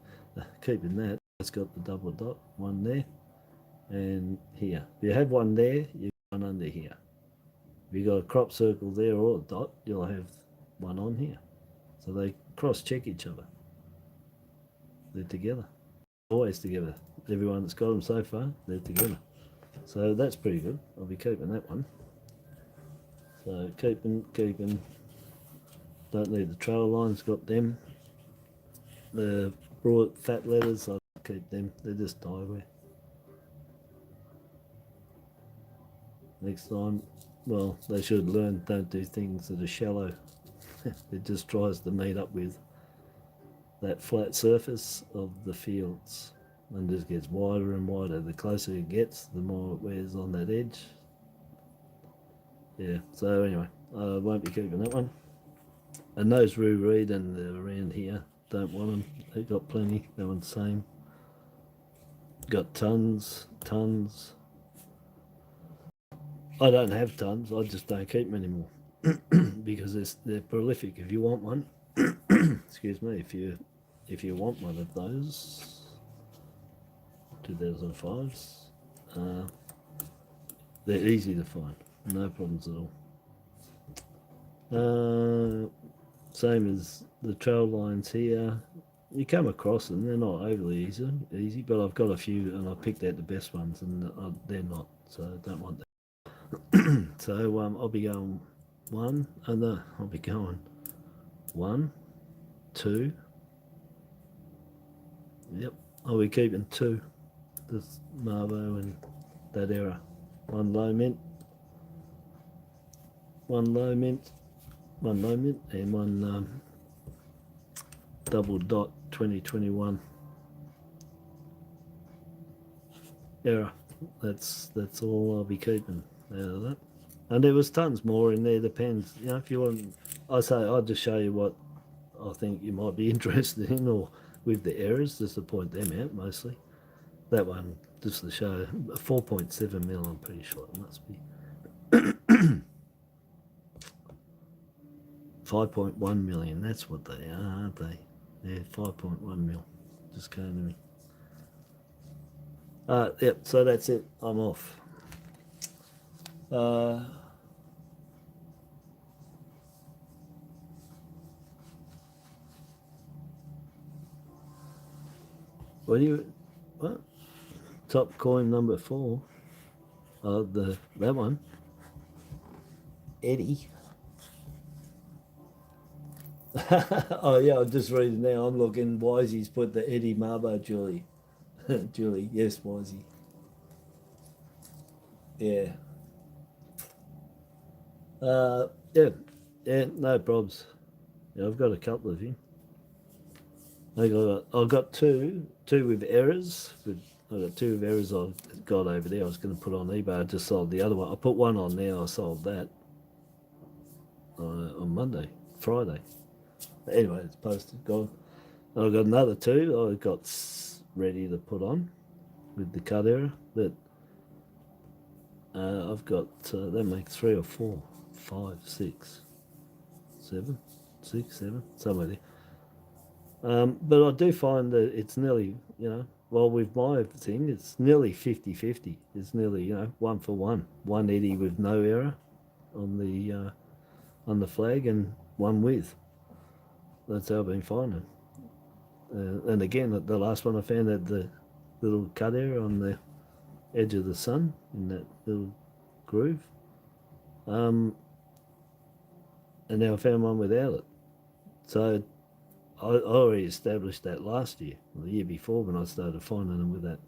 Keeping that. It's got the double dot. One there and here. If you have one there, you've got one under here. If you've got a crop circle there or a dot, you'll have one on here. So they cross-check each other. They're together. Always together. Everyone that's got them so far, they're together. So that's pretty good. I'll be keeping that one. So keeping. Don't need the trail lines, got them. The broad fat letters, I'll keep them. They're just dyewear. Next time, well, they should learn, don't do things that are shallow. It just tries to meet up with that flat surface of the fields and just gets wider and wider. The closer it gets, the more it wears on that edge. Yeah, so anyway, I won't be keeping that one. And those reread and they're around here, don't want them. They've got plenty. That one's the same. Got tons. I don't have tons. I just don't keep them anymore because they're prolific. If you want one, excuse me, if you want one of those 2005s, they're easy to find. No problems at all. Same as the trail lines here. You come across them, they're not overly easy, but I've got a few and I picked out the best ones and they're not, so I don't want that. So I'll be going I'll be going 1, 2. Yep, I'll be keeping 2. This Marvo and that error. 1 low mint, 1 low mint, 1 low mint, and 1 double dot 2021 error. That's all I'll be keeping out of that. And there was tons more in there. Depends, you know, if you want. I'll just show you what I think you might be interested in, or with the errors, just to point them out mostly. That one, just to show 4.7 mil. I'm pretty sure it must be. 5.1 million. That's what they are, aren't they? Yeah, 5.1 mil. Just came to me. Yep. So that's it. I'm off. What? Top coin number 4. That one. Eddie. Oh yeah, I'm just reading now. I'm looking. Wisey's put the Eddie Marbo Julie. Julie, yes, Wisey. Yeah. Yeah, no probs. Yeah, I've got a couple of him. I've got two with errors. I've got two with errors I've got over there. I was going to put on eBay. I just sold the other one. I put one on there. I sold that on Friday. Anyway, it's posted, gone. And I've got another two I've got ready to put on with the cut error. But I've got, that makes 3 or 4, 5, 6, 7, 6, 7, somewhere there. But I do find that it's nearly, well, with my thing, it's nearly 50-50. It's nearly, 1 for 1. One Eddie with no error on the flag and one with. That's how I've been finding. And again, the last one I found had the little cut error on the edge of the sun in that little groove. And now I found one without it. So I already established that last year, the year before when I started finding them with that,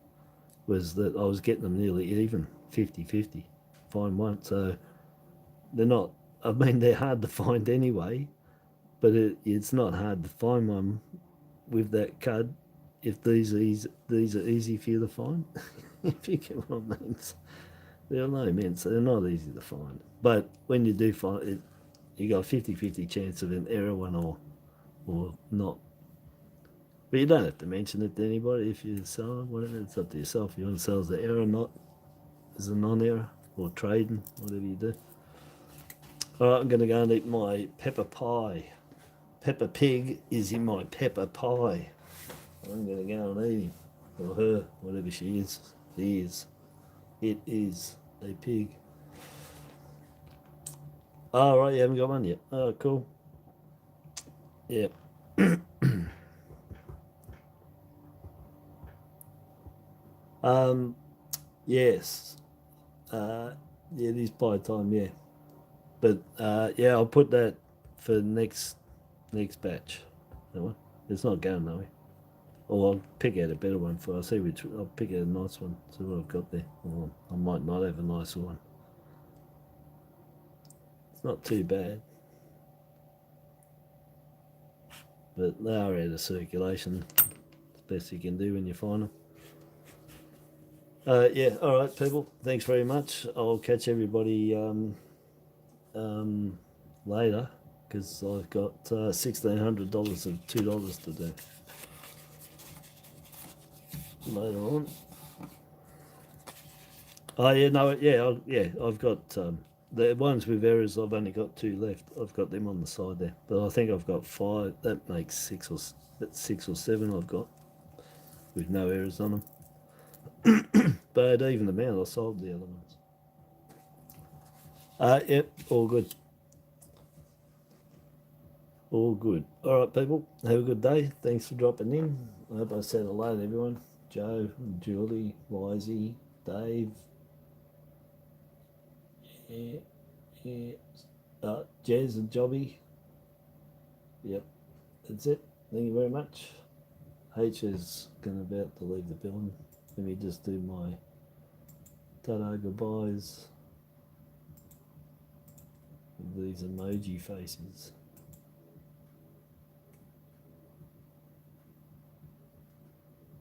was that I was getting them nearly even, 50-50, find one. So they're not, I mean, they're hard to find anyway, but it's not hard to find one with that cud if these are easy for you to find. If you get what I mean. They're no immense, they're not easy to find. But when you do find it, you got a 50-50 chance of an error one or not. But you don't have to mention it to anybody if you sell it, whatever. It's up to yourself. If you want to sell as an error or not, as a non-error, or trading, whatever you do. Alright, I'm going to go and eat my pepper pie. Peppa Pig is in my pepper pie. I'm going to go and eat him. Or her, whatever she is. He is. It is a pig. Oh, right, you haven't got one yet. Oh, cool. Yeah. Yes. Yeah, it is pie time, yeah. But, yeah, I'll put that for next batch. That one. It's not going that way. Or I'll pick out a better one for. I'll see which. I'll pick out a nice one. See what I've got there. Or I might not have a nicer one. It's not too bad, but they are out of circulation. It's the best you can do when you find them. Yeah. All right, people. Thanks very much. I'll catch everybody later because I've got $1,600 of $2 to do. Later on. Oh yeah, no, yeah, I've got the ones with errors. I've only got 2 left. I've got them on the side there, but I think I've got 5. That makes 6 or 7 I've got with no errors on them. But even amount, I sold the other ones. Yep, all good. All good. All right, people, have a good day. Thanks for dropping in. I hope I said hello to everyone. Joe, Julie, Wisey, Dave. Yeah. Jez and Jobby. Yep, that's it. Thank you very much. H is about to leave the building. Let me just do my ta-da goodbyes with these emoji faces.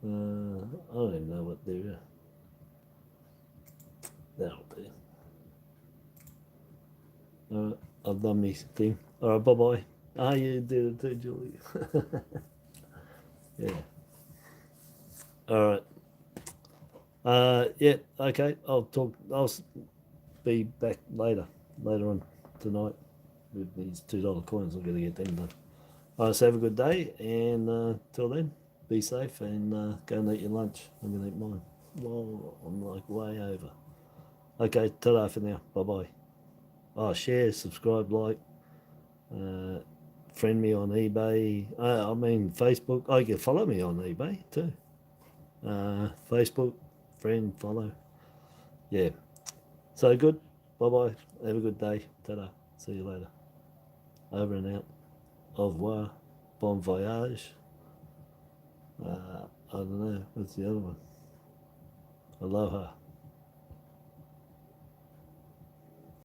I don't even know what they're. That'll do. Alright, I've done my thing. Alright, bye bye. Ah, you did it too, Julie. Yeah. Alright. Yeah, okay. I'll be back later on tonight with these $2 coins. I've got to get them done. Alright, so have a good day, and till then, be safe and go and eat your lunch. I'm going to eat mine. Whoa, I'm like way over. Okay, ta-da for now. Bye-bye. Oh, share, subscribe, like, friend me on eBay. I mean, Facebook. Oh, you can follow me on eBay too. Facebook, friend, follow. Yeah. So good. Bye-bye. Have a good day. Ta-da. See you later. Over and out. Au revoir. Bon voyage. I don't know. What's the other one? Aloha.